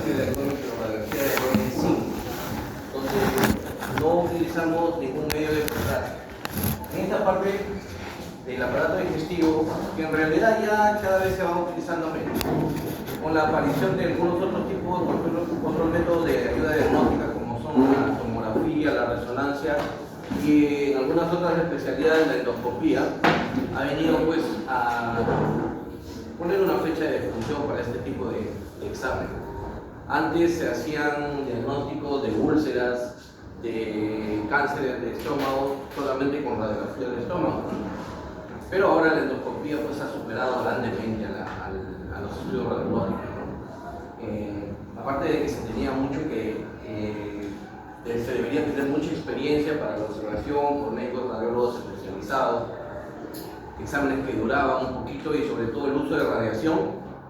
radiografía diagnóstica y radiografía de orden 5. Entonces, no utilizamos ningún medio de contraste. En esta parte del aparato digestivo, que en realidad ya cada vez se va utilizando menos, con la aparición de algunos otros tipos, otros métodos de ayuda diagnóstica, como son la tomografía, la resonancia y en algunas otras especialidades, la endoscopía, ha venido pues a poner una fecha de función para este tipo de examen. Antes se hacían diagnósticos de úlceras, de cánceres de estómago, solamente con radiografía del estómago. Pero ahora la endoscopía pues, ha superado grandemente a los estudios radiológicos, ¿no? Aparte de que se tenía mucho que se debería tener mucha experiencia para la observación por médicos radiólogos especializados, exámenes que duraban un poquito y sobre todo el uso de radiación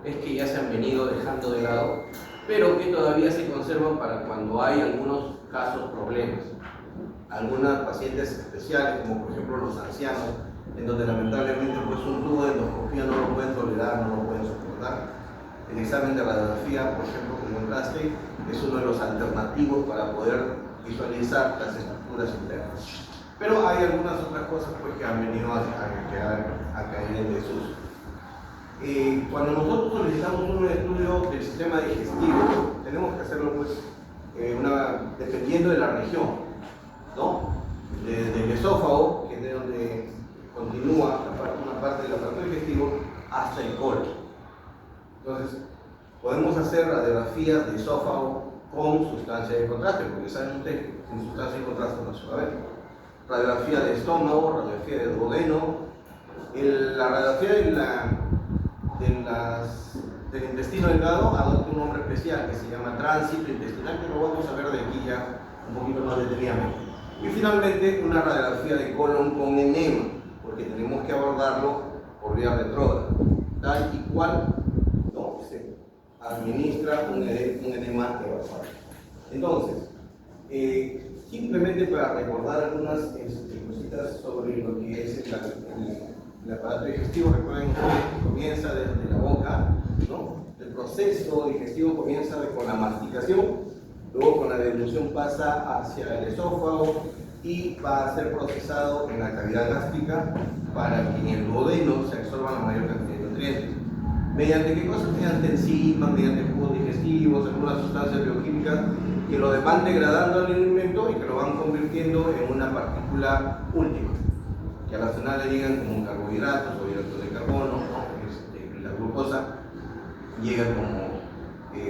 es que ya se han venido dejando de lado, pero que todavía se conservan para cuando hay algunos casos, problemas. Algunas pacientes especiales, como por ejemplo los ancianos, en donde lamentablemente pues, un tubo de endoscopía no lo pueden tolerar, no lo pueden soportar. El examen de radiografía, por ejemplo, con contraste, es uno de los alternativos para poder visualizar las estructuras internas. Pero hay algunas otras cosas pues, que han venido a caer en desuso. Cuando nosotros solicitamos un estudio del sistema digestivo, tenemos que hacerlo pues, dependiendo de la región, ¿no? Desde el esófago, que es de donde continúa una parte del aparato digestivo, hasta el colon. Entonces, podemos hacer radiografías de esófago con sustancia de contraste, porque saben ustedes que sin sustancia de contraste no se va a ver. Radiografía de estómago, radiografía de duodeno, la radiografía del intestino delgado adopta un nombre especial que se llama tránsito intestinal, que lo vamos a ver de aquí ya un poquito más detenidamente. Y finalmente una radiografía de colon con enema, porque tenemos que abordarlo por vía retrógrada, tal y cual no se administra un enema evacuado. Entonces, simplemente para recordar algunas cositas sobre lo que es el aparato digestivo, recuerden que comienza desde la boca, ¿no? El proceso digestivo comienza con la masticación, luego con la deglución pasa hacia el esófago y va a ser procesado en la cavidad gástrica para que en el duodeno se absorban la mayor cantidad de nutrientes. ¿Mediante qué cosas? Mediante enzimas, mediante jugos digestivos, algunas sustancias bioquímicas que lo van degradando al alimento y que lo van convirtiendo en una partícula última, que a la final le llegan como carbohidratos o hidratos de carbono, ¿no? La glucosa llega como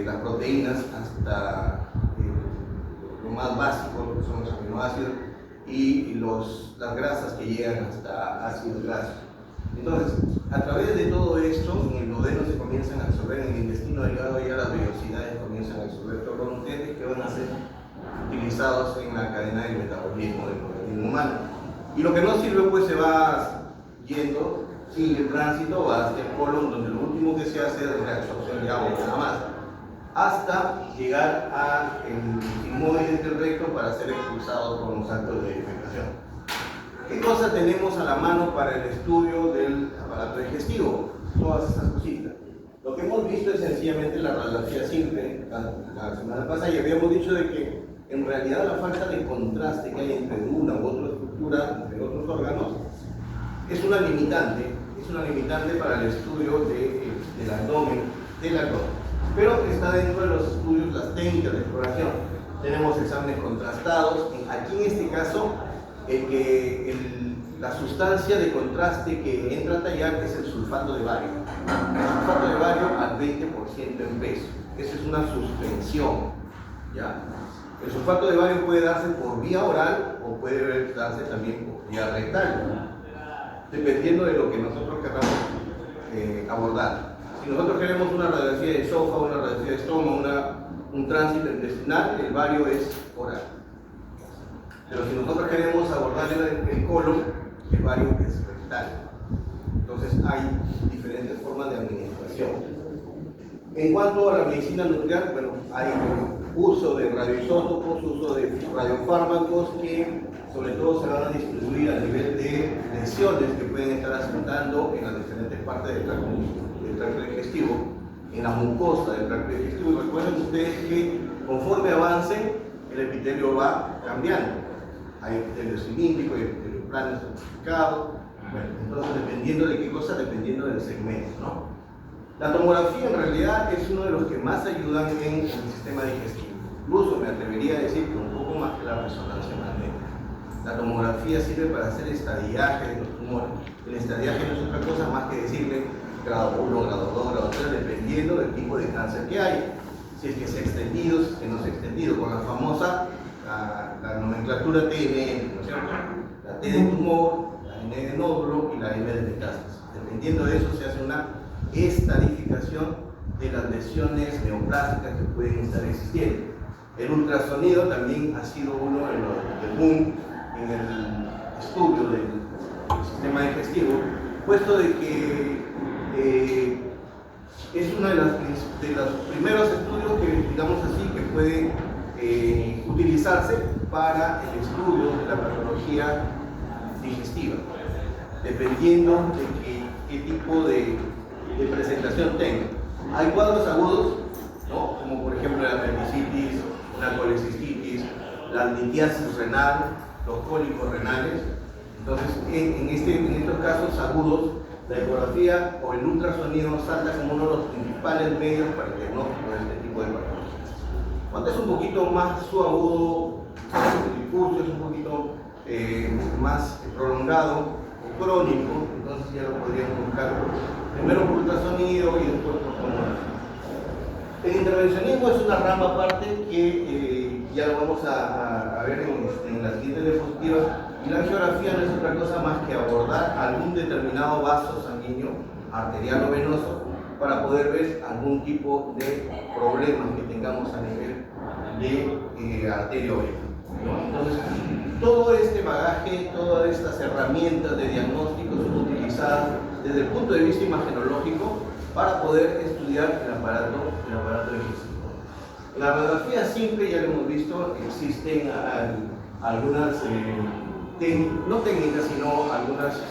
las proteínas hasta lo más básico, lo que son los aminoácidos, y las grasas que llegan hasta ácidos grasos. Entonces, a través de todo esto, en el duodeno se comienzan a absorber, en el intestino delgado ya las vellosidades comienzan a absorber todos los nutrientes que van a ser utilizados en la cadena del metabolismo del organismo humano. Y lo que no sirve pues se va yendo, sigue el tránsito, va hacia el colon, donde lo último que se hace es la absorción de agua nada más, hasta llegar al sigmoide del recto para ser expulsado por los actos de defecación. ¿Qué cosa tenemos a la mano para el estudio del aparato digestivo? Todas esas cositas. Lo que hemos visto es sencillamente la radiografía simple. La semana pasada ya habíamos dicho de que en realidad la falta de contraste que hay entre una u otra estructura, entre otros órganos, es una limitante para el estudio del abdomen, pero está dentro de los estudios, las técnicas de exploración. Tenemos exámenes contrastados. Aquí en este caso, la sustancia de contraste que entra a tallar es el sulfato de bario. El sulfato de bario al 20% en peso. Esa es una suspensión, ¿ya? El sulfato de bario puede darse por vía oral o puede darse también por vía rectal, dependiendo de lo que nosotros queramos abordar. Si nosotros queremos una radiografía de esófago, una radiografía de estómago, un tránsito intestinal, el bario es oral. Pero si nosotros queremos abordar el colon, el bario es rectal. Entonces hay diferentes formas de administración. En cuanto a la medicina nuclear, bueno, hay uso de radioisótopos, uso de radiofármacos que sobre todo se van a distribuir a nivel de lesiones que pueden estar asentando en las diferentes partes del tracto digestivo, en la mucosa del tracto digestivo. Y recuerden ustedes que conforme avancen, el epitelio va cambiando. Hay epitelio cilíndrico, hay epitelio plano estratificado. Bueno, entonces, dependiendo de qué cosa, dependiendo del segmento, ¿no? La tomografía en realidad es uno de los que más ayudan en el sistema digestivo. Incluso me atrevería a decir que un poco más que la resonancia magnética. La tomografía sirve para hacer estadiaje de los tumores. El estadiaje no es otra cosa más que decirle grado 1, grado 2, grado 3, dependiendo del tipo de cáncer que hay. Si es que se ha extendido, si es que no se ha extendido, con la famosa la nomenclatura TNM, ¿no es cierto? La T de tumor, la N de nódulo y la M de metástasis. Dependiendo de eso se hace una estadificación de las lesiones neoplásicas que pueden estar existiendo. El ultrasonido también ha sido uno de los boom en el estudio del sistema digestivo, puesto de que es uno de los primeros estudios que, digamos así, que puede utilizarse para el estudio de la patología digestiva, dependiendo de qué tipo de presentación tenga. Hay cuadros agudos, ¿no? Como por ejemplo la apendicitis, una colecistitis, la litiasis renal, los cólicos renales. Entonces, en estos casos agudos, la ecografía o el ultrasonido salta como uno de los principales medios para el diagnóstico de este tipo de patologías. Cuando es un poquito más subagudo, el curso es un poquito más prolongado o crónico, entonces ya lo podríamos buscar primero por ultrasonido y después por tomografía. El intervencionismo es una rama aparte que ya lo vamos a ver en las siguientes diapositivas. Y la angiografía no es otra cosa más que abordar algún determinado vaso sanguíneo, arterial o venoso, para poder ver algún tipo de problemas que tengamos a nivel de arteria o vena, ¿no? Entonces, todo este bagaje, todas estas herramientas de diagnóstico son utilizadas desde el punto de vista imagenológico para poder estudiar el aparato digestivo. La radiografía simple, ya lo hemos visto, existen algunas no técnicas, sino algunas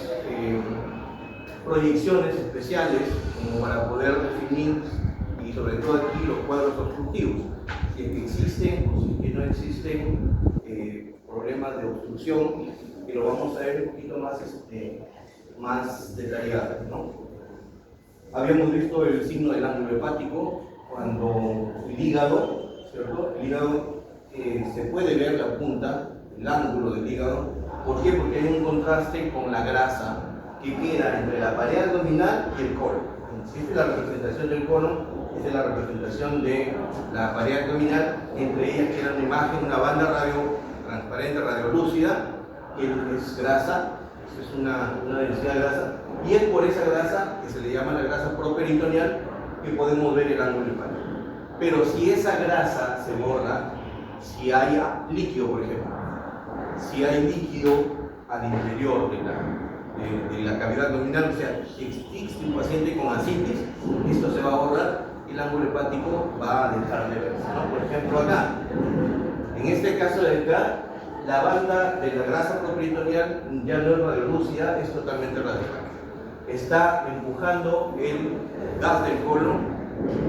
proyecciones especiales como para poder definir, y sobre todo aquí, los cuadros obstructivos, si es que existen o si es que no existen problemas de obstrucción, y lo vamos a ver un poquito más detallado, ¿no? Habíamos visto el signo del ángulo hepático cuando el hígado, ¿cierto? El hígado se puede ver la punta, el ángulo del hígado. ¿Por qué? Porque hay un contraste con la grasa que queda entre la pared abdominal y el colon. Esta es la representación del colon, esta es la representación de la pared abdominal. Entre ellas queda una imagen, una banda transparente, radiolúcida, que es grasa, es una densidad de grasa, y es por esa grasa, que se le llama la grasa properitoneal, que podemos ver el ángulo hepático. Pero si esa grasa se borra, si hay líquido, por ejemplo, si hay líquido al interior de la cavidad abdominal, o sea, existe un paciente con ascitis, esto se va a borrar y el ángulo hepático va a dejar de verse, ¿no? Por ejemplo, acá, en este caso de acá, la banda de la grasa properitoneal ya no es radiolúcida, es totalmente radical. Está empujando el gas del colon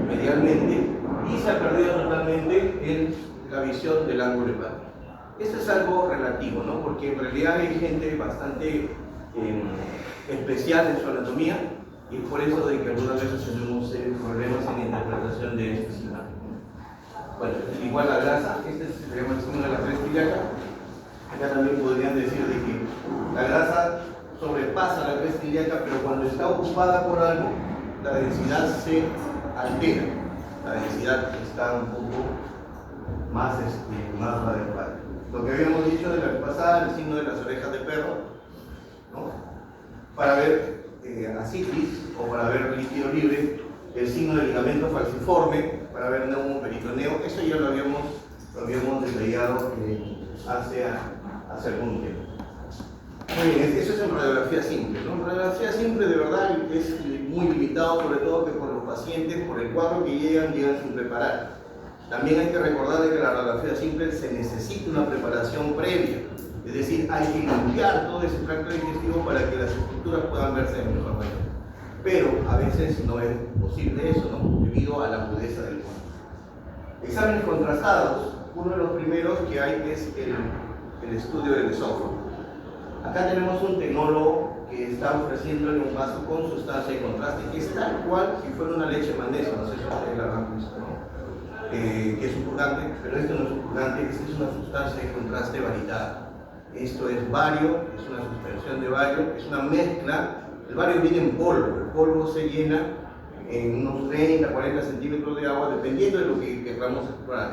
medialmente y se ha perdido totalmente la visión del ángulo hepático. Esto es algo relativo, ¿no? Porque en realidad hay gente bastante especial en su anatomía, y es por eso de que algunas veces tenemos problemas en la interpretación de estas imágenes. Bueno, igual la grasa, este se llama el signo de la cresta ilíaca. Acá también podrían decir de que la grasa sobrepasa la cresta ilíaca, pero cuando está ocupada por algo, la densidad se altera. La densidad está un poco más radical. Lo que habíamos dicho de la vez pasada, el signo de las orejas de perro, ¿no? Para ver ascitis o para ver líquido libre, el signo del ligamento falciforme, para ver neumoperitoneo, eso ya lo habíamos detallado hace algún tiempo. Muy bien, eso es en radiografía simple, ¿no? En radiografía simple de verdad es muy limitado, sobre todo que por los pacientes, por el cuadro que llegan sin preparar. También hay que recordar que la radiografía simple se necesita una preparación previa, es decir, hay que limpiar todo ese tracto digestivo para que las estructuras puedan verse de mejor manera. Pero a veces no es posible eso, ¿no? Debido a la agudeza del cuadro. Exámenes contrastados, uno de los primeros que hay es el estudio del esófago. Acá tenemos un tecnólogo que está ofreciéndole un vaso con sustancia de contraste, que es tal cual si fuera una leche magnesia, no sé si ustedes la han visto, ¿no? Que es un purgante, pero esto no es un purgante, esto es una sustancia de contraste variada. Esto es bario, es una suspensión de bario, es una mezcla. El bario viene en polvo, el polvo se llena en unos 30, 40 centímetros de agua, dependiendo de lo que queramos explorar.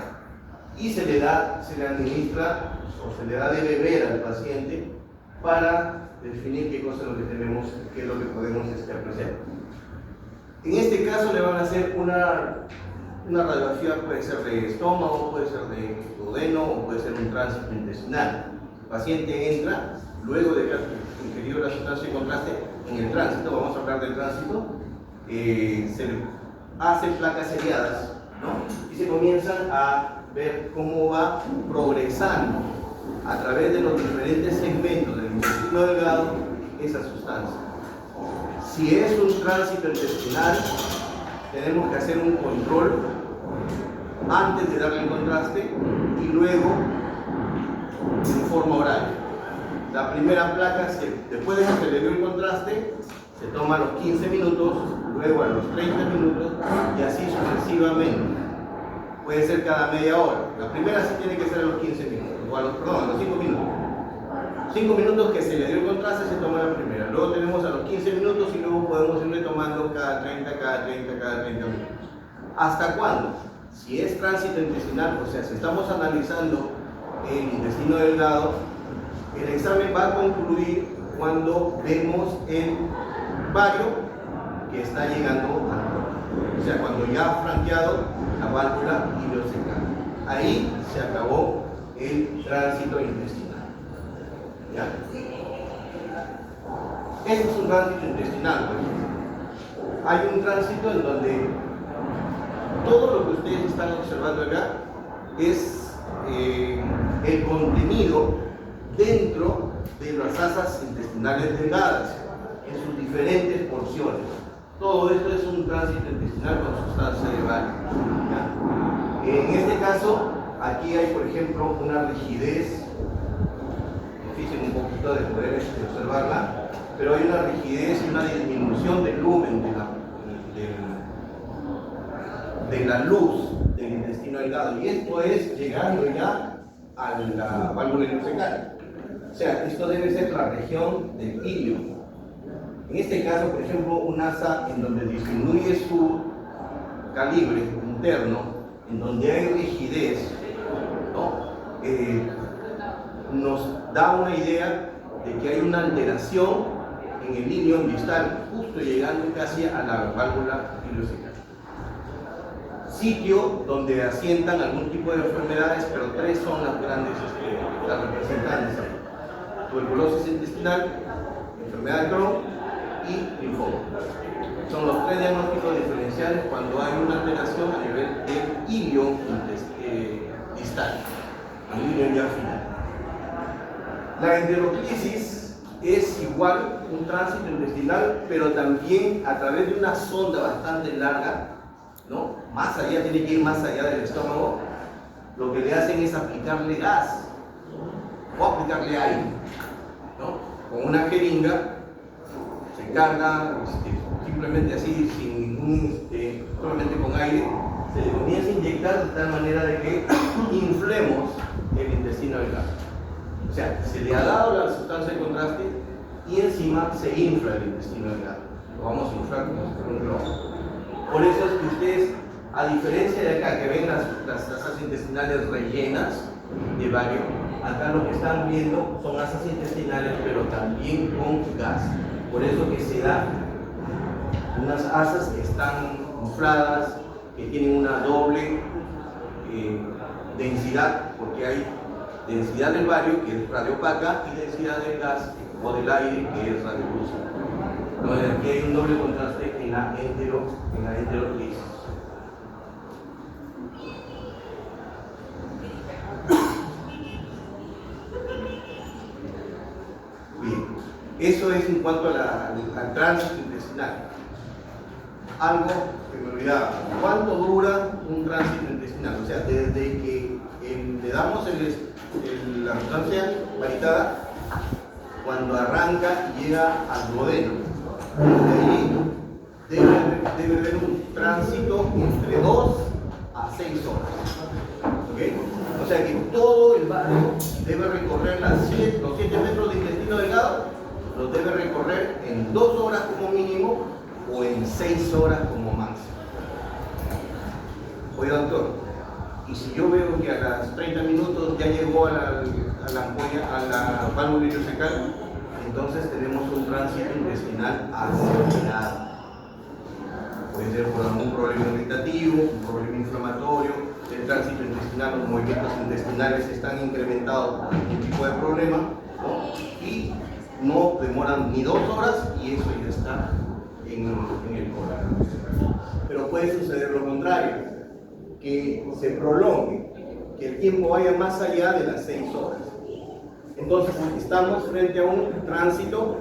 Y se le administra o se le da de beber al paciente para definir qué cosa es lo que tenemos, qué es lo que podemos apreciar. En este caso le van a hacer una radiografía, puede ser de estómago, puede ser de duodeno o puede ser un tránsito intestinal. El paciente entra, luego de que ha ingerido la sustancia de contraste, en el tránsito, vamos a hablar del tránsito, se le hacen placas seriadas, ¿no? Y se comienzan a ver cómo va progresando a través de los diferentes segmentos del intestino delgado esa sustancia. Si es un tránsito intestinal, tenemos que hacer un control antes de darle el contraste y luego en forma oral. La primera placa, después de que se le dio el contraste, se toma a los 15 minutos, luego a los 30 minutos y así sucesivamente. Puede ser cada media hora. La primera sí tiene que ser a los 15 minutos, o a los 5 minutos. 5 minutos que se le dio el contraste se toma la primera. Luego tenemos a los 15 minutos y luego podemos irle tomando cada 30, cada 30, cada 30 minutos. ¿Hasta cuándo? Si es tránsito intestinal, o sea, si estamos analizando el intestino delgado, el examen va a concluir cuando vemos el bario que está llegando al corazón. O sea, cuando ya ha franqueado la válvula ileocecal. Ahí se acabó el tránsito intestinal. ¿Ya? Este es un tránsito intestinal, por ejemplo. Hay un tránsito en donde todo lo que ustedes están observando acá es el contenido dentro de las asas intestinales delgadas, en sus diferentes porciones. Todo esto es un tránsito intestinal con sustancia de bario. En este caso, aquí hay, por ejemplo, una rigidez, difícil un poquito de poder observarla, pero hay una rigidez y una disminución del lumen de la luz del intestino delgado, y esto es llegando ya a la válvula ileocecal. O sea, esto debe ser la región del ilio. En este caso, por ejemplo, un asa en donde disminuye su calibre interno, en donde hay rigidez, ¿no? Nos da una idea de que hay una alteración en el ilion distal, justo llegando casi a la válvula ileocecal. Sitio donde asientan algún tipo de enfermedades, pero tres son las grandes, las representantes: tuberculosis intestinal, enfermedad de Crohn y linfoma. Son los tres diagnósticos diferenciales cuando hay una alteración a nivel del ilio distal, el ilio ya final. La enteroclisis es igual un tránsito intestinal, pero también a través de una sonda bastante larga, ¿no? Más allá, tiene que ir más allá del estómago. Lo que le hacen es aplicarle gas o aplicarle aire, ¿no? Con una jeringa se carga, simplemente así, sin ningún, solamente con aire, se le comienza a inyectar de tal manera de que inflemos el intestino delgado. O sea, se le ha dado la sustancia de contraste y encima se infla el intestino delgado. Lo vamos a inflar como si fuera un globo. Por eso es que ustedes, a diferencia de acá, que ven las asas intestinales rellenas de bario, acá lo que están viendo son asas intestinales, pero también con gas. Por eso que se da unas asas que están infladas, que tienen una doble densidad, porque hay densidad del bario, que es radiopaca, y densidad del gas o del aire, que es radiolúcido. Entonces aquí hay un doble contraste en la enteroclisis. Bien, eso es en cuanto al tránsito intestinal. Algo que me olvidaba: ¿cuánto dura un tránsito intestinal? intestinal, o sea, desde que le damos la sustancia varitada, cuando arranca y llega al duodeno. De ahí debe haber un tránsito entre 2 a 6 horas. ¿Okay? O sea que todo el barrio debe recorrer los 7 metros de intestino delgado, los debe recorrer en 2 horas como mínimo o en 6 horas como máximo. Oye, doctor, y si yo veo que a las 30 minutos ya llegó a la válvula ileocecal, entonces tenemos un tránsito intestinal acelerado. Puede ser por algún problema irritativo, un problema inflamatorio, el tránsito intestinal, los movimientos intestinales están incrementados por algún tipo de problema, ¿no? Y no demoran ni 2 horas y eso ya está en el colon. Pero puede suceder lo contrario, que se prolongue, que el tiempo vaya más allá de las 6 horas. Entonces estamos frente a un tránsito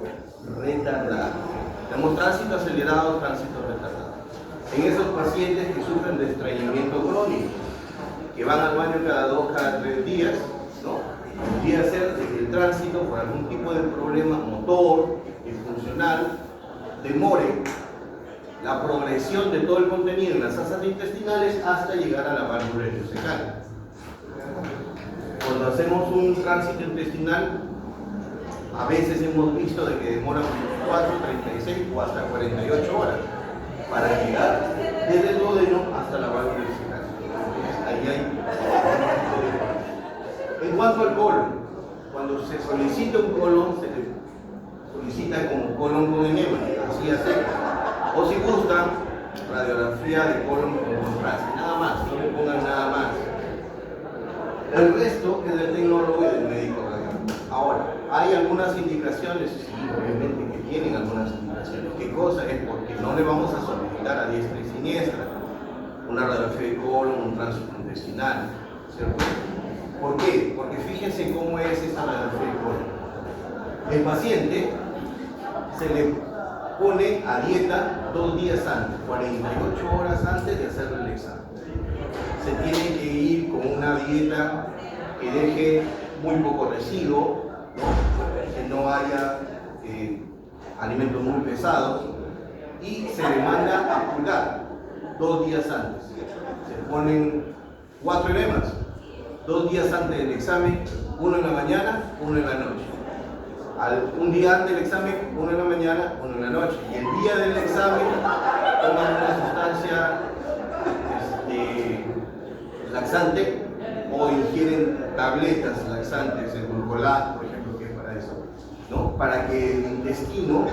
retardado. Tenemos tránsito acelerado, tránsito retardado. En esos pacientes que sufren de estreñimiento crónico, que van al baño cada 2, cada 3 días, ¿no? Podría ser que el tránsito, por algún tipo de problema motor, funcional, demore la progresión de todo el contenido en las asas intestinales hasta llegar a la válvula ileocecal. Cuando hacemos un tránsito intestinal, a veces hemos visto de que demora 24, 36 o hasta 48 horas para llegar desde el duodeno hasta la válvula ileocecal. Ahí hay. En cuanto al colon, cuando se solicita un colon, se le solicita como colon con enema, así hacer. O si gustan, radiografía de colon con contraste, nada más, no le pongan nada más. El resto es del tecnólogo y del médico radiólogo. Ahora, hay algunas indicaciones, sí, obviamente que tienen algunas indicaciones. ¿Qué cosa es? Porque no le vamos a solicitar a diestra y siniestra una radiografía de colon, un tránsito intestinal, ¿cierto? ¿Por qué? Porque fíjense cómo es esta radiografía de colon. El paciente se le pone a dieta 2 días antes, 48 horas antes de hacerle el examen. Se tiene que ir con una dieta que deje muy poco residuo, ¿no? Que no haya alimentos muy pesados, y se le manda a purgar 2 días antes. Se ponen 4 enemas, 2 días antes del examen, uno en la mañana, uno en la noche. Un día antes del examen, uno en la mañana, uno en la noche. Y el día del examen toman una sustancia laxante o ingieren tabletas laxantes, el glucolat, por ejemplo, que es para eso, ¿no? Para que el intestino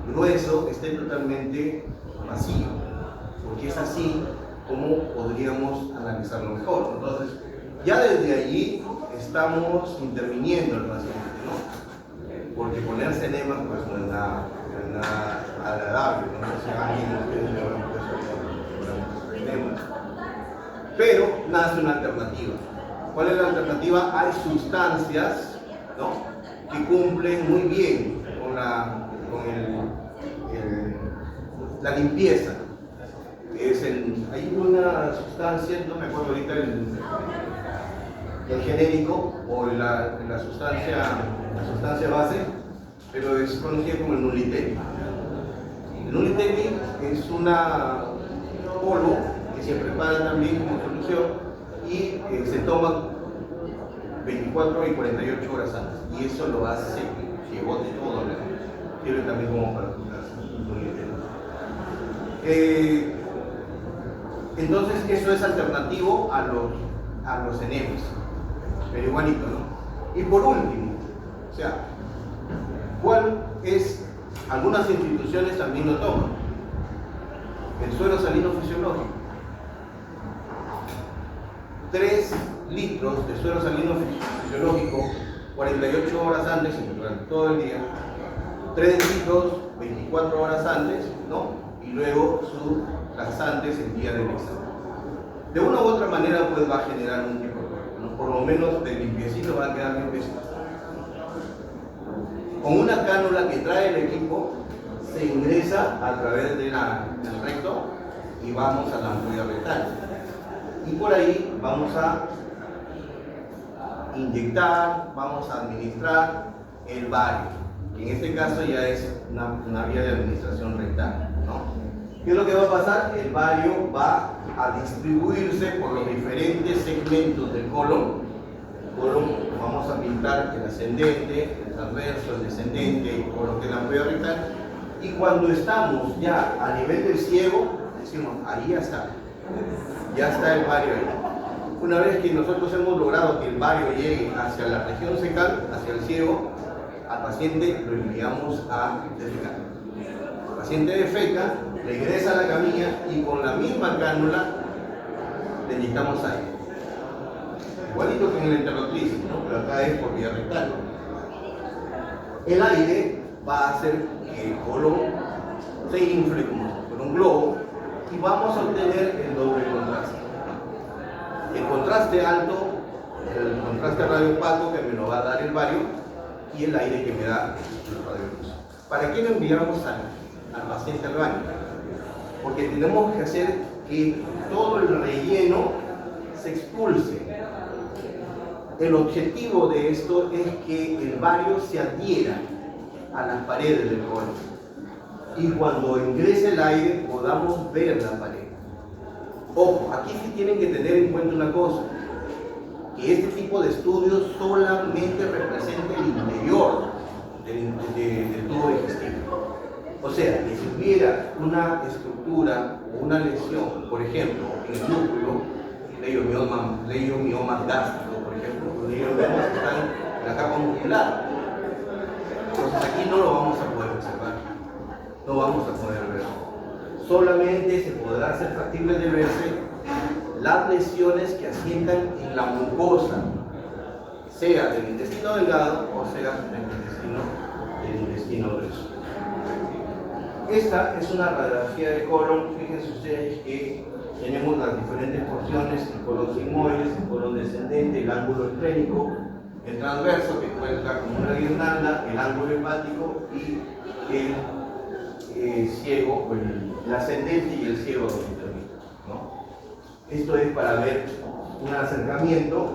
grueso esté totalmente vacío, porque es así como podríamos analizarlo mejor. Entonces, ya desde allí estamos interviniendo al paciente, ¿no? Porque ponerse enemas pues no es nada agradable, no sé si a alguien de ustedes le habrán puesto enemas. Pero nace una alternativa. ¿Cuál es la alternativa? Hay sustancias, ¿no?, que cumplen muy bien con la limpieza. Hay una sustancia, no me acuerdo ahorita el genérico o la sustancia base, pero es conocida como el Nuliteli. El Nuliteli es una polvo que se prepara también como solución y se toma 24 y 48 horas antes, y eso lo hace que bote todo. Sirve también como para el Nuliteli. Entonces eso es alternativo a los enemas, pero igualito, ¿no? Y por último, o sea, ¿cuál es? Algunas instituciones también lo toman. El suero salino fisiológico. 3 litros de suero salino fisiológico 48 horas antes, durante todo el día. 3 litros 24 horas antes, ¿no? Y luego sus laxantes el día del examen. De una u otra manera pues va a generar un tipo de problema, ¿no? Por lo menos de limpiecito va a quedar limpiecito. Con una cánula que trae el equipo se ingresa a través del recto y vamos a la ampolla rectal. Y por ahí vamos a inyectar, vamos a administrar el bario. En este caso ya es una vía de administración rectal, ¿no? ¿Qué es lo que va a pasar? El bario va a distribuirse por los diferentes segmentos del colon. Vamos a pintar el ascendente, el transverso, el descendente y todo lo que es la ampolla rectal. Y cuando estamos ya a nivel del ciego, decimos, ahí ya está el bario ahí. Una vez que nosotros hemos logrado que el bario llegue hacia la región cecal, hacia el ciego, al paciente lo enviamos a defecar. El paciente defeca, regresa a la camilla y con la misma cánula le inyectamos aire. Igualito que en el enterotriz, ¿no? Pero acá es por vía rectal. El aire va a hacer que el colon se infle como si fuera un globo y vamos a obtener el doble contraste. El contraste alto, el contraste radiopaco que me lo va a dar el bario y el aire que me da el radioluz. ¿Para qué lo enviamos al paciente al baño? Porque tenemos que hacer que todo el relleno se expulse. El objetivo de esto es que el bario se adhiera a las paredes del colon y cuando ingrese el aire podamos ver la pared. Ojo, aquí sí tienen que tener en cuenta una cosa, que este tipo de estudios solamente representa el interior del tubo digestivo. O sea, que si hubiera una estructura o una lesión, por ejemplo, en el músculo, leiomiomas gástricos, por ejemplo, leiomiomas que están en la capa muscular. Entonces aquí no lo vamos a poder observar, no vamos a poder ver. Solamente se podrá hacer factible de verse las lesiones que asientan en la mucosa, sea del intestino delgado o sea del intestino grueso. Esta es una radiografía de colon. Fíjense ustedes que tenemos las diferentes porciones: el colon sigmoides, el colon descendente, el ángulo esplénico, el transverso que cuenta como una guirnalda, el ángulo hepático y el ciego, el ascendente y el ciego longitudinal, ¿no? Esto es para ver un acercamiento.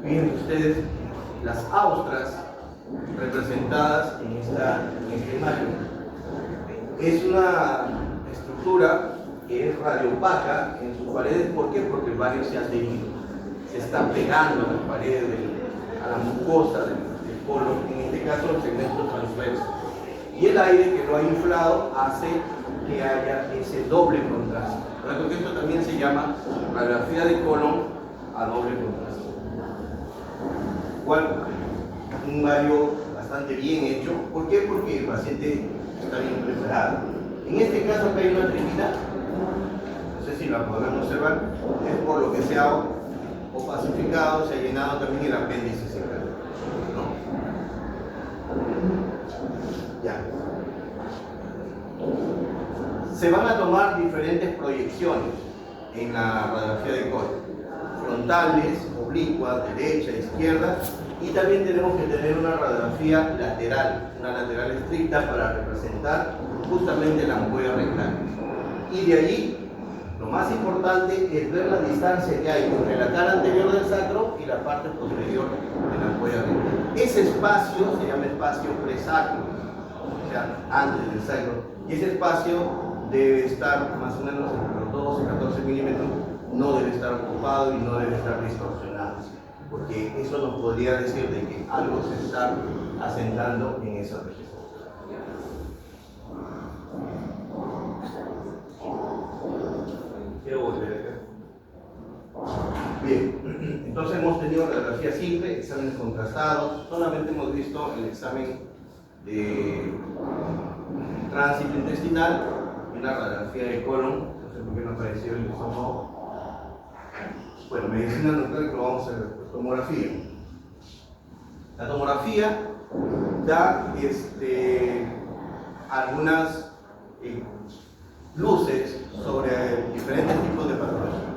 Miren ustedes las austras representadas en esta imagen. Es una estructura que es radiopaca en sus paredes. ¿Por qué? Porque el bario se ha adherido, se está pegando a las paredes, a la mucosa del colon, en este caso el segmento transverso. Y el aire que lo ha inflado hace que haya ese doble contraste. Por lo que esto también se llama radiografía de colon a doble contraste. Igual, un bario bastante bien hecho. ¿Por qué? Porque el paciente está bien preparado. En este caso acá hay una tripita, no sé si la podrán observar, es por lo que se ha opacificado, se ha llenado también el apéndice cecal, ¿no? Ya. Se van a tomar diferentes proyecciones en la radiografía de colon, frontales, oblicuas, derecha, izquierda, y también tenemos que tener una radiografía lateral, una lateral estricta para representar justamente la ampolla rectal. Y de allí, lo más importante es ver la distancia que hay entre la cara anterior del sacro y la parte posterior de la ampolla rectal. Ese espacio se llama espacio presacro, o sea, antes del sacro, y ese espacio debe estar más o menos entre los 12 y 14 milímetros, no debe estar ocupado y no debe estar distorsionado, porque eso nos podría decir de que algo se está asentando en esa región. Quiero volver acá. Bien, entonces hemos tenido radiografía simple, exámenes contrastados, solamente hemos visto el examen de tránsito intestinal y una radiografía de colon. No sé por qué no apareció el estómago. Bueno, medicina nuclear que lo vamos a ver después. Tomografía. La tomografía da algunas luces sobre diferentes tipos de patología.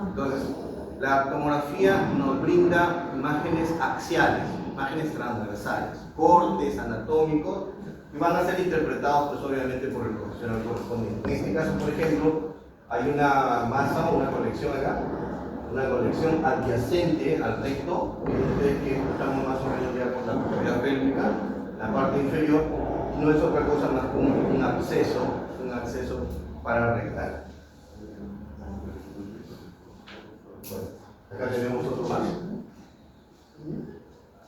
Entonces, la tomografía nos brinda imágenes axiales, imágenes transversales, cortes anatómicos, y van a ser interpretados pues obviamente por el profesional correspondiente. En este caso, por ejemplo, hay una masa o una colección acá, una colección adyacente al recto. Ustedes que estamos más o menos ya por la cavidad pélvica, la parte inferior, no es otra cosa más que un acceso para-rectal. Bueno, acá tenemos otro más.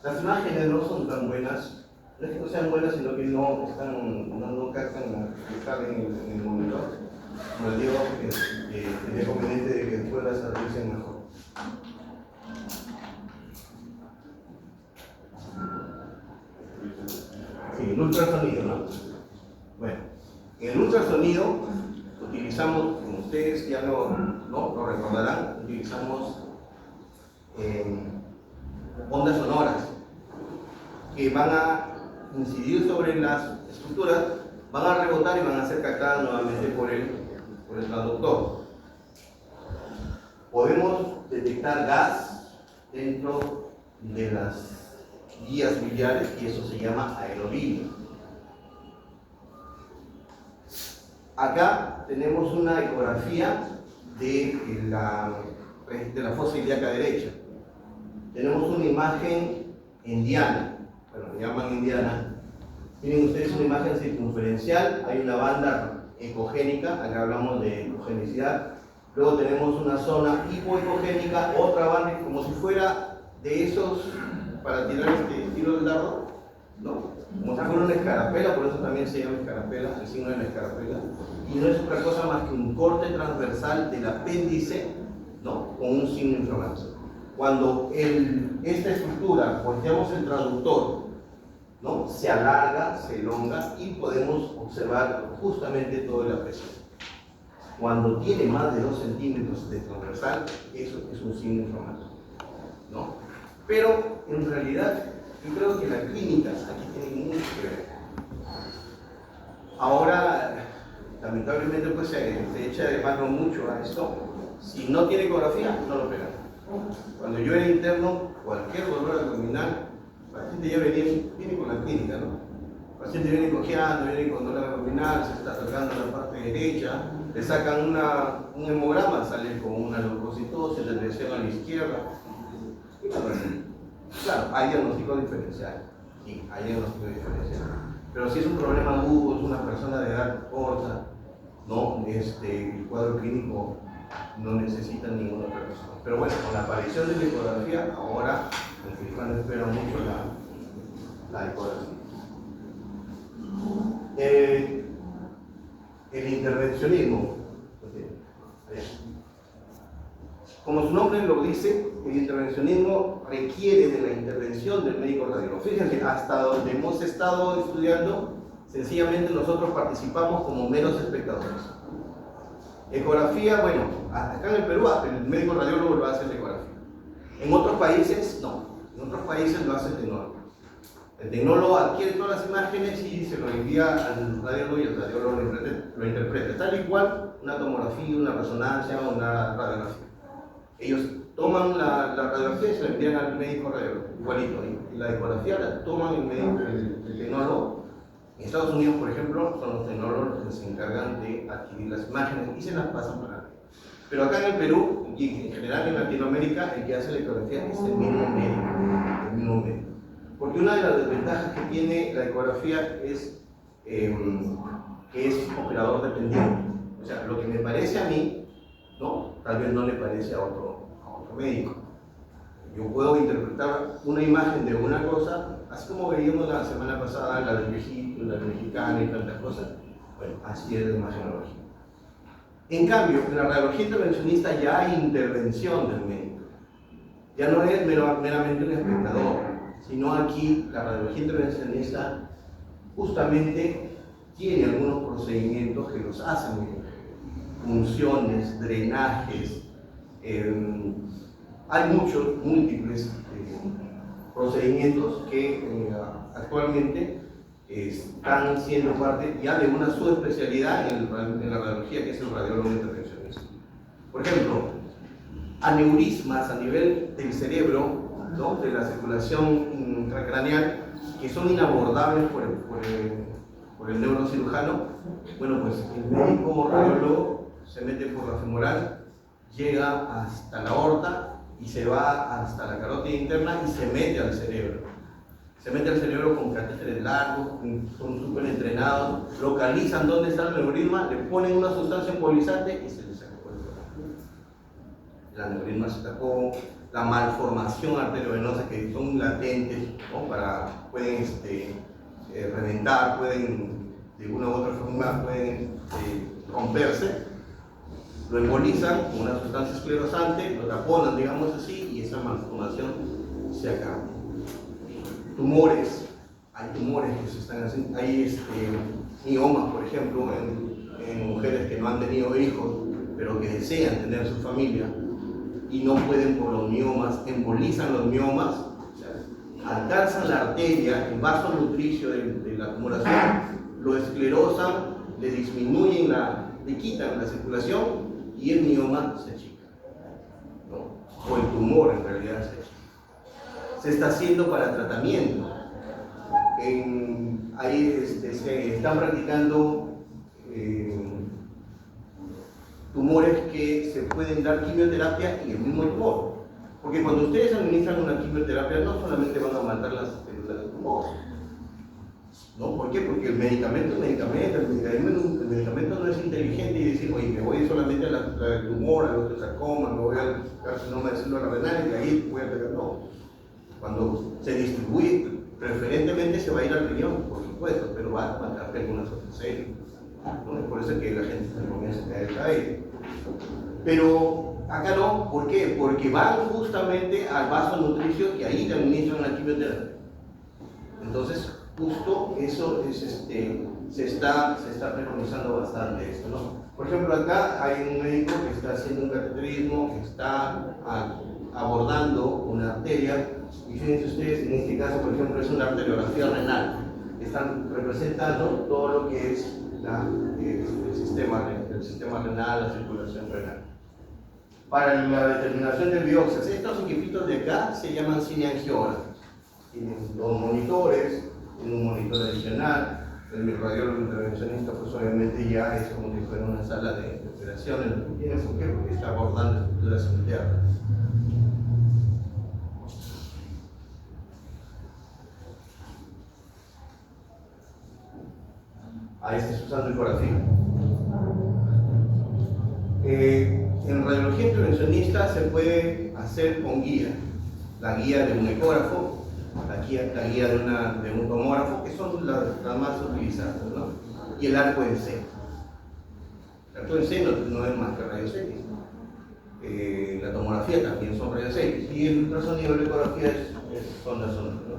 Las imágenes no son tan buenas, no es que no sean buenas, sino que no captan la que sale en el monitor. Como les digo, sería conveniente de que después las analicen mejor. Sí, el ultrasonido, ¿no? Bueno, en el ultrasonido utilizamos, como ustedes ya lo recordarán, utilizamos ondas sonoras que van a incidir sobre las estructuras, van a rebotar y van a ser captadas nuevamente por el transductor. Podemos detectar gas dentro de las vías biliares y eso se llama aerobilio. Acá tenemos una ecografía de la fosa ilíaca derecha. Tenemos una imagen en diana, bueno, le llaman en diana. Miren ustedes una imagen circunferencial, hay una banda ecogénica, acá hablamos de ecogenicidad. Luego tenemos una zona hipoecogénica, otra banda como si fuera de esos para tirar tiro del dardo, ¿no? Como si fuera una escarapela, por eso también se llama escarapela, el signo de la escarapela. Y no es otra cosa más que un corte transversal del apéndice, ¿no? Con un signo inflamatorio. Cuando esta estructura, volteamos el traductor, ¿no? Se alarga, se elonga y podemos observar justamente todo el apéndice. Cuando tiene más de 2 centímetros de transversal, eso es un signo inflamatorio, ¿no? Pero en realidad, yo creo que la clínica aquí tiene mucho que ver. Ahora, lamentablemente, pues se echa de mano mucho a esto. Si no tiene ecografía, no lo operan. Cuando yo era interno, cualquier dolor abdominal, el paciente ya viene con la clínica, ¿no? El paciente viene cojeando, viene con dolor abdominal, se está tocando la parte derecha, le sacan un hemograma, sale con una leucocitosis, la lesión a la izquierda. Y claro, hay diagnóstico diferencial. Sí, hay diagnóstico diferencial. Pero si es un problema agudo, es una persona de edad corta, ¿no? El cuadro clínico no necesita ninguna otra cosa. Pero bueno, con la aparición de la ecografía, ahora el cirujano espera mucho la ecografía. El intervencionismo. Como su nombre lo dice, el intervencionismo requiere de la intervención del médico radiólogo. Fíjense, hasta donde hemos estado estudiando, sencillamente nosotros participamos como meros espectadores. Ecografía, bueno, acá en el Perú el médico radiólogo lo hace la ecografía. En otros países, no. En otros países lo hace el tecnólogo. El tecnólogo adquiere todas las imágenes y se lo envía al radiólogo y el radiólogo lo interpreta. Tal y cual una tomografía, una resonancia o una radiografía. Ellos toman la radiografía y se la envían al médico radiólogo, igualito. Y la ecografía la toman el tecnólogo. En Estados Unidos, por ejemplo, son los tecnólogos los que se encargan de adquirir las imágenes y se las pasan para acá. Pero acá en el Perú y en general en Latinoamérica, el que hace la ecografía es el mismo médico. Porque una de las desventajas que tiene la ecografía es que es operador dependiente. O sea, lo que me parece a mí, ¿no? Tal vez no le parece a otro médico. Yo puedo interpretar una imagen de una cosa, así como veíamos la semana pasada, la del viejito, la del mexicano y tantas cosas. Bueno, así es la imagenología. En cambio, en la radiología intervencionista ya hay intervención del médico. Ya no es meramente un espectador, sino aquí la radiología intervencionista justamente tiene algunos procedimientos que los hacen muy bien. Funciones, drenajes, hay múltiples procedimientos que actualmente están siendo parte ya de una subespecialidad en la radiología, que es el radiólogo intervencionista. Por ejemplo, aneurismas a nivel del cerebro, ¿no? De la circulación intracraneal, que son inabordables por el neurocirujano. Bueno, pues el médico radiólogo se mete por la femoral llega hasta la aorta y se va hasta la carótida interna y se mete al cerebro. Se mete al cerebro con catéteres largos, son súper entrenados, localizan dónde está el neurisma, le ponen una sustancia embolizante y se le saca por el corazón. El aneurisma se sacó, la malformación arteriovenosa que son latentes, ¿no? Pueden reventar, pueden de una u otra forma romperse, lo embolizan con una sustancia esclerosante, lo taponan, digamos así, y esa malformación se acaba. Tumores, hay tumores que se están haciendo, hay miomas, por ejemplo, en mujeres que no han tenido hijos, pero que desean tener su familia y no pueden por los miomas, embolizan los miomas, alcanzan la arteria, el vaso nutricio de la tumoración, lo esclerosan, le disminuyen, le quitan la circulación y el mioma se achica, ¿no? O el tumor en realidad se achica. Se está haciendo para tratamiento. Se están practicando tumores que se pueden dar quimioterapia en el mismo tumor. Porque cuando ustedes administran una quimioterapia no solamente van a matar las células del tumor, ¿no? ¿Por qué? Porque el medicamento es medicamento, el medicamento no es inteligente y decir, oye, me voy solamente a la del tumor, al osteosarcoma, me voy al carcinoma de células renales y de ahí voy a pegar. No. Cuando se distribuye, preferentemente se va a ir al riñón, por supuesto, pero va a matar algunas otras células, ¿no? Es por eso que la gente se comienza a caer el aire. Pero acá no, ¿por qué? Porque van justamente al vaso nutricio y ahí te administran la quimioterapia. Entonces, justo eso es, se está preconizando bastante esto, ¿no? Por ejemplo, acá hay un médico que está haciendo un cateterismo, que está abordando una arteria, y fíjense ustedes, en este caso, por ejemplo, es una arteriografía renal. Están representando todo lo que es el sistema renal, la circulación renal. Para la determinación de biopsias, estos equipitos de acá se llaman cineangiógrafos. Tienen dos monitores, tienen un monitor adicional. El radiólogo intervencionista, pues obviamente ya es como si fuera una sala de operaciones. ¿Por qué? Porque está abordando estructuras internas. Ahí está usando ecografía. En radiología intervencionista se puede hacer con guía. La guía de un ecógrafo, la guía de un tomógrafo, que son las más utilizadas, ¿no? Y el arco en C. El arco en C no es más que rayos X. La tomografía también son rayos X. Y el ultrasonido de la ecografía es sonda, ¿no?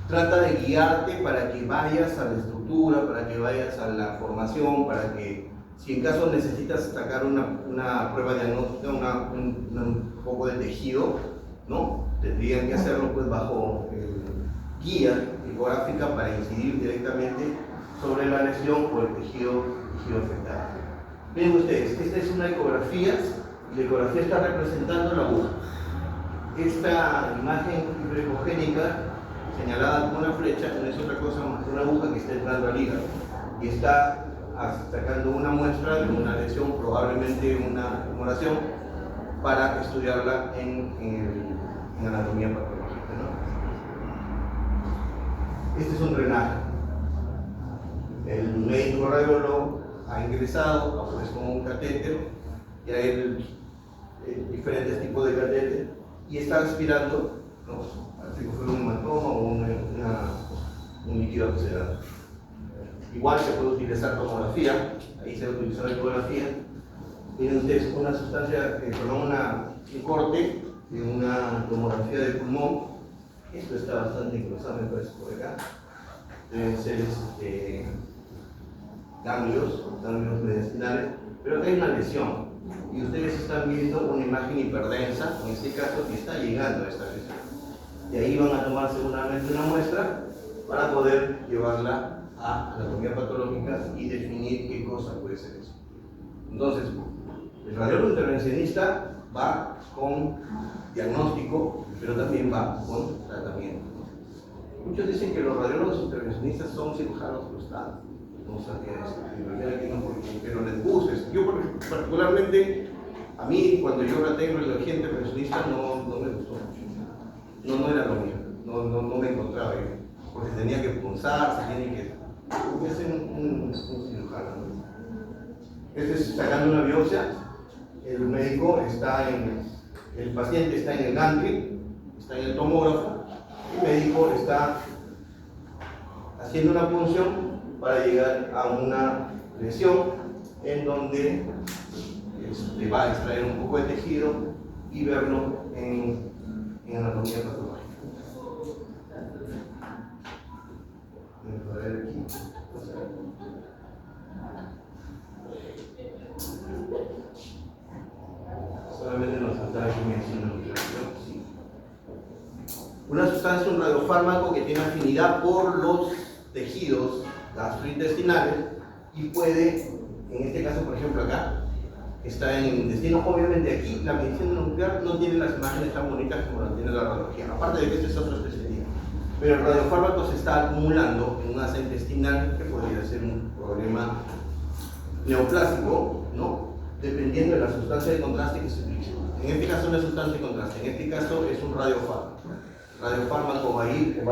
Trata de guiarte para que vayas a la estructura, para que vayas a la formación, para que, si en caso necesitas sacar una prueba diagnóstica, un poco de tejido, ¿no? Tendrían que hacerlo pues bajo guía ecográfica para incidir directamente sobre la lesión o el tejido afectado. Miren ustedes, esta es una ecografía y la ecografía está representando la aguja. Esta imagen hiperecogénica señalada con una flecha no es otra cosa más que una aguja que está entrando al hígado y está sacando una muestra de una lesión, probablemente una tumoración, para estudiarla en anatomía patológica, ¿no? Este es un drenaje. El médico radiólogo ha ingresado, ha puesto un catéter, y hay diferentes tipos de catéter, y está aspirando, ¿no? Si fuera un hematoma o un líquido oxidado. Igual se puede utilizar tomografía, ahí se utiliza la ecografía. Miren ustedes, una sustancia, un corte de una tomografía de pulmón. Esto está bastante incrustado, me parece, por acá. Deben ser ganglios mediastinales, pero acá hay una lesión. Y ustedes están viendo una imagen hiperdensa, en este caso, que está llegando a esta lesión. Y ahí van a tomar seguramente una muestra para poder llevarla a anatomía patológica y definir qué cosa puede ser eso. Entonces, el radiólogo intervencionista va con diagnóstico, pero también va con tratamiento. Muchos dicen que los radiólogos intervencionistas son cirujanos frustrados. No sabía eso, pero les gusta. Yo particularmente A mí, cuando yo traté con el agente pensionista, no me gustó mucho. No era lo mío, no me encontraba yo. Porque tenía que punzar, se tiene que hacer un cirujano. Este es sacando una biopsia, el médico está el paciente está en el gantry, está en el tomógrafo, el médico está haciendo una punción para llegar a una lesión en donde va a extraer un poco de tejido y verlo en anatomía patológica. Vamos a ver aquí. Solamente nos falta aquí medicina nuclear. Sí. Una sustancia, un radiofármaco que tiene afinidad por los tejidos gastrointestinales y puede, en este caso, por ejemplo, acá, está en el intestino. Obviamente aquí la medicina nuclear no tiene las imágenes tan bonitas como las tiene la radiología, aparte de que esta es otra especialidad. Pero el radiofármaco se está acumulando en una asa intestinal que podría ser un problema neoplásico, ¿no? Dependiendo de la sustancia de contraste que se utilice. En este caso no es sustancia de contraste, en este caso es un radiofármaco. El radiofármaco va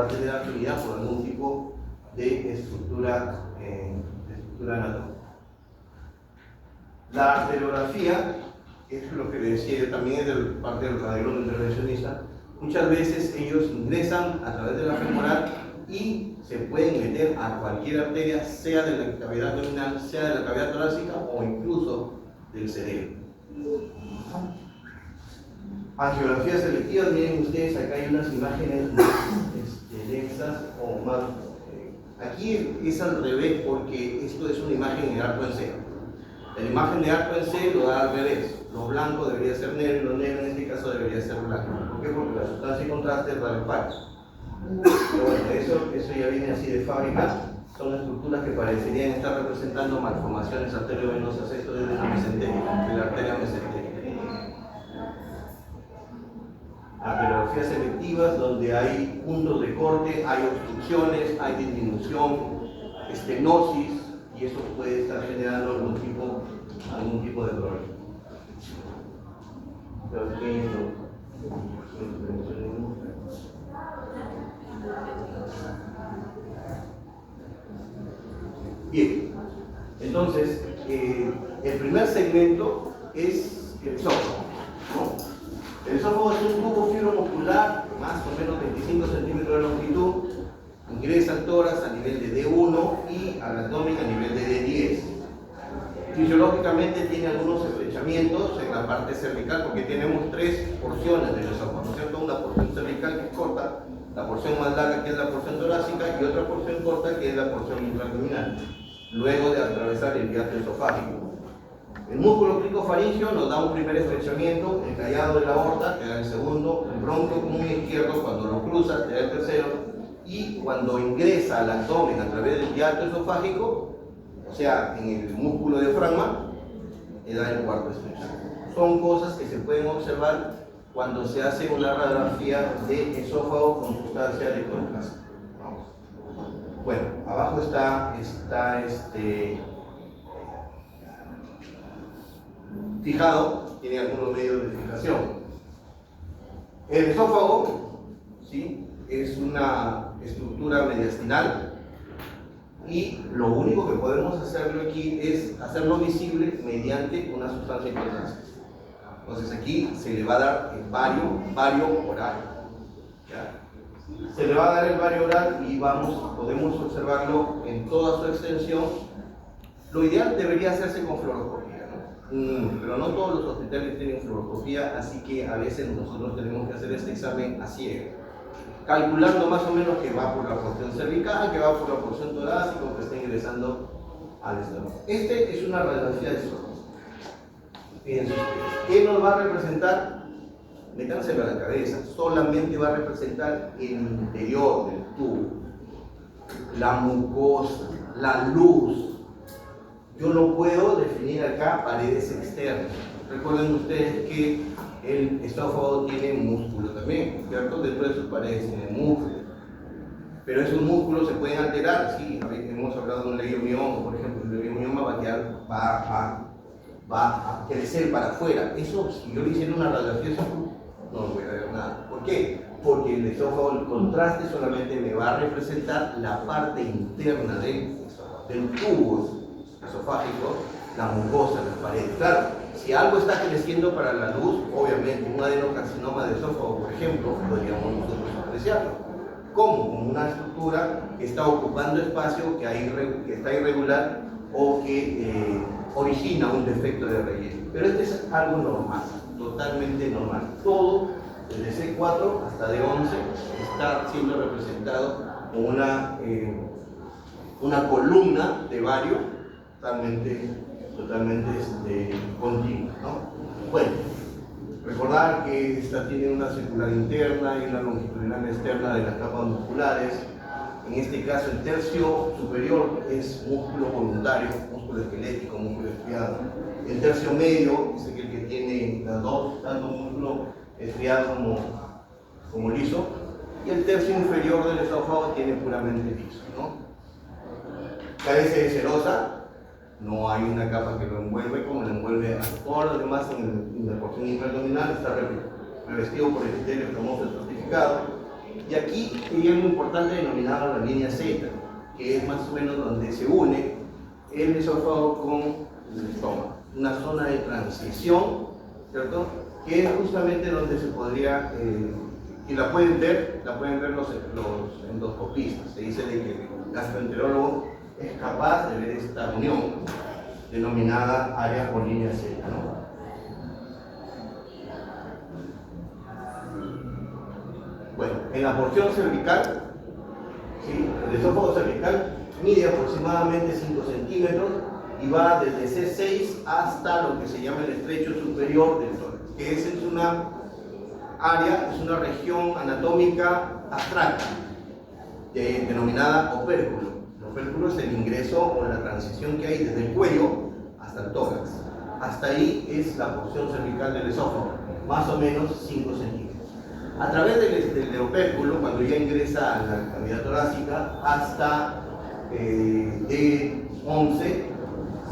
a tener afinidad por algún tipo de estructura anatómica. La arteriografía, es lo que decía yo también, es de parte del radiólogo intervencionista. Muchas veces ellos ingresan a través de la femoral y se pueden meter a cualquier arteria, sea de la cavidad abdominal, sea de la cavidad torácica o incluso del cerebro. Angiografía selectiva, miren ustedes, acá hay unas imágenes más densas o más. Aquí es al revés porque esto es una imagen en arco en C. La imagen de arco en C lo da al revés. Lo blanco debería ser negro y lo negro en este caso debería ser blanco. ¿Por qué? Porque la sustancia de contraste es radiofárica. Pero bueno, eso ya viene así de fábrica. Son estructuras que parecerían estar representando malformaciones arteriovenosas. Esto es de la mesentérica, de la arteria mesentérica. Arteriografías selectivas donde hay puntos de corte, hay obstrucciones, hay disminución, estenosis, y eso puede estar generando algún tipo de problema. Bien, entonces el primer segmento es el esófago, ¿no? El esófago es un tubo fibromuscular, más o menos 25 centímetros de longitud, ingresa al tórax a nivel de D1 y al abdomen a nivel de D10. Fisiológicamente tiene algunos estrechamientos en la parte cervical porque tenemos tres porciones del esófago, ¿no es cierto? Una porción cervical que es corta, la porción más larga que es la porción torácica y otra porción corta que es la porción intraabdominal, luego de atravesar el hiato esofágico. El músculo cricofaringeo nos da un primer estrechamiento, el callado de la aorta te da el segundo, el bronquio común izquierdo cuando lo cruzas te da el tercero, y cuando ingresa al abdomen a través del hiato esofágico, o sea, en el músculo diafragma, te da el cuarto estrechamiento. Son cosas que se pueden observar cuando se hace una radiografía de esófago con sustancia de contraste. Bueno, abajo está fijado, tiene algunos medios de fijación. El esófago, ¿sí?, es una estructura mediastinal y lo único que podemos hacerlo aquí es hacerlo visible mediante una sustancia de contraste. Entonces aquí se le va a dar el vario oral, ¿ya? Se le va a dar el vario oral y podemos observarlo en toda su extensión. Lo ideal debería hacerse con fluoroscopía, ¿no? Pero no todos los hospitales tienen fluoroscopía, así que a veces nosotros tenemos que hacer este examen a ciego, calculando más o menos que va por la porción cervical, que va por la porción torácica, que está ingresando al estómago. Este es una radiografía de esófago. Fíjense ustedes, ¿qué nos va a representar? Métanselo a la cabeza, solamente va a representar el interior del tubo, la mucosa, la luz. Yo no puedo definir acá paredes externas. Recuerden ustedes que el esófago tiene músculo también, ¿cierto? Dentro de sus paredes tiene músculo. Pero esos músculos se pueden alterar, sí. Hemos hablado de un leiomioma, por ejemplo. El leiomioma va a va a crecer para afuera. Eso, si yo le hiciera una radiografía, no voy a ver nada. ¿Por qué? Porque el esófago, el contraste solamente me va a representar la parte interna del tubo esofágico, la mucosa, las paredes. Claro, si algo está creciendo para la luz, obviamente un adenocarcinoma de esófago, por ejemplo, podríamos nosotros apreciarlo. ¿Cómo? Como una estructura que está ocupando espacio, que está irregular o que origina un defecto de relleno. Pero este es algo normal, totalmente normal. Todo, desde C4 hasta D11, está siendo representado como una columna de vario totalmente continua, ¿no? Bueno, recordar que esta tiene una circular interna y una longitudinal externa de las capas musculares. En este caso, el tercio superior es músculo voluntario, músculo esquelético, músculo estriado. El tercio medio es aquel que tiene las dos, tanto músculo estriado como liso. Y el tercio inferior del esófago tiene puramente liso, ¿no? Carece de serosa, no hay una capa que lo envuelve como lo envuelve a todos los demás en la porción intraabdominal, está revestido por el epitelio escamoso estratificado. Y aquí hay algo importante denominado la línea Z, que es más o menos donde se une el esófago con el estómago. Una zona de transición, ¿cierto? Que es justamente donde se podría, y la pueden ver los endoscopistas. Se dice de que el gastroenterólogo es capaz de ver esta unión denominada área o línea Z, ¿no? Bueno, en la porción cervical, ¿sí? El esófago cervical mide aproximadamente 5 centímetros y va desde C6 hasta lo que se llama el estrecho superior del tórax, que es una área, es una región anatómica abstracta, denominada opérculo. El opérculo es el ingreso o la transición que hay desde el cuello hasta el tórax. Hasta ahí es la porción cervical del esófago, más o menos 5 centímetros. A través del opérculo, cuando ya ingresa a la cavidad torácica, hasta D11,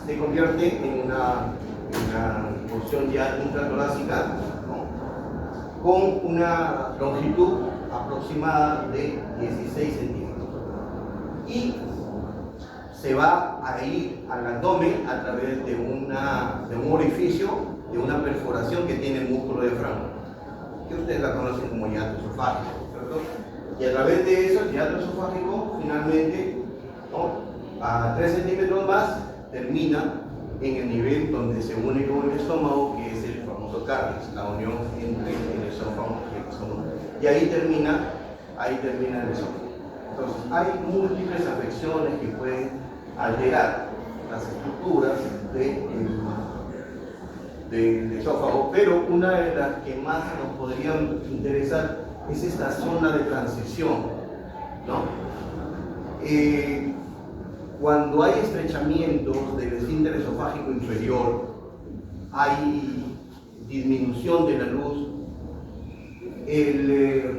se convierte en una porción ya intratorácica, ¿no? Con una longitud aproximada de 16 centímetros. Y se va a ir al abdomen a través de un orificio, de una perforación que tiene el músculo diafragma, que ustedes la conocen como hiato esofágico, ¿cierto? Y a través de eso, el hiato esofágico, finalmente, ¿no?, a 3 centímetros más, termina en el nivel donde se une con el estómago, que es el famoso cardias, la unión entre el esófago y el estómago. Y ahí termina el esófago. Entonces, hay múltiples afecciones que pueden alterar las estructuras del esófago, pero una de las que más nos podrían interesar es esta zona de transición, ¿no? Cuando hay estrechamiento del esfínter esofágico inferior, hay disminución de la luz,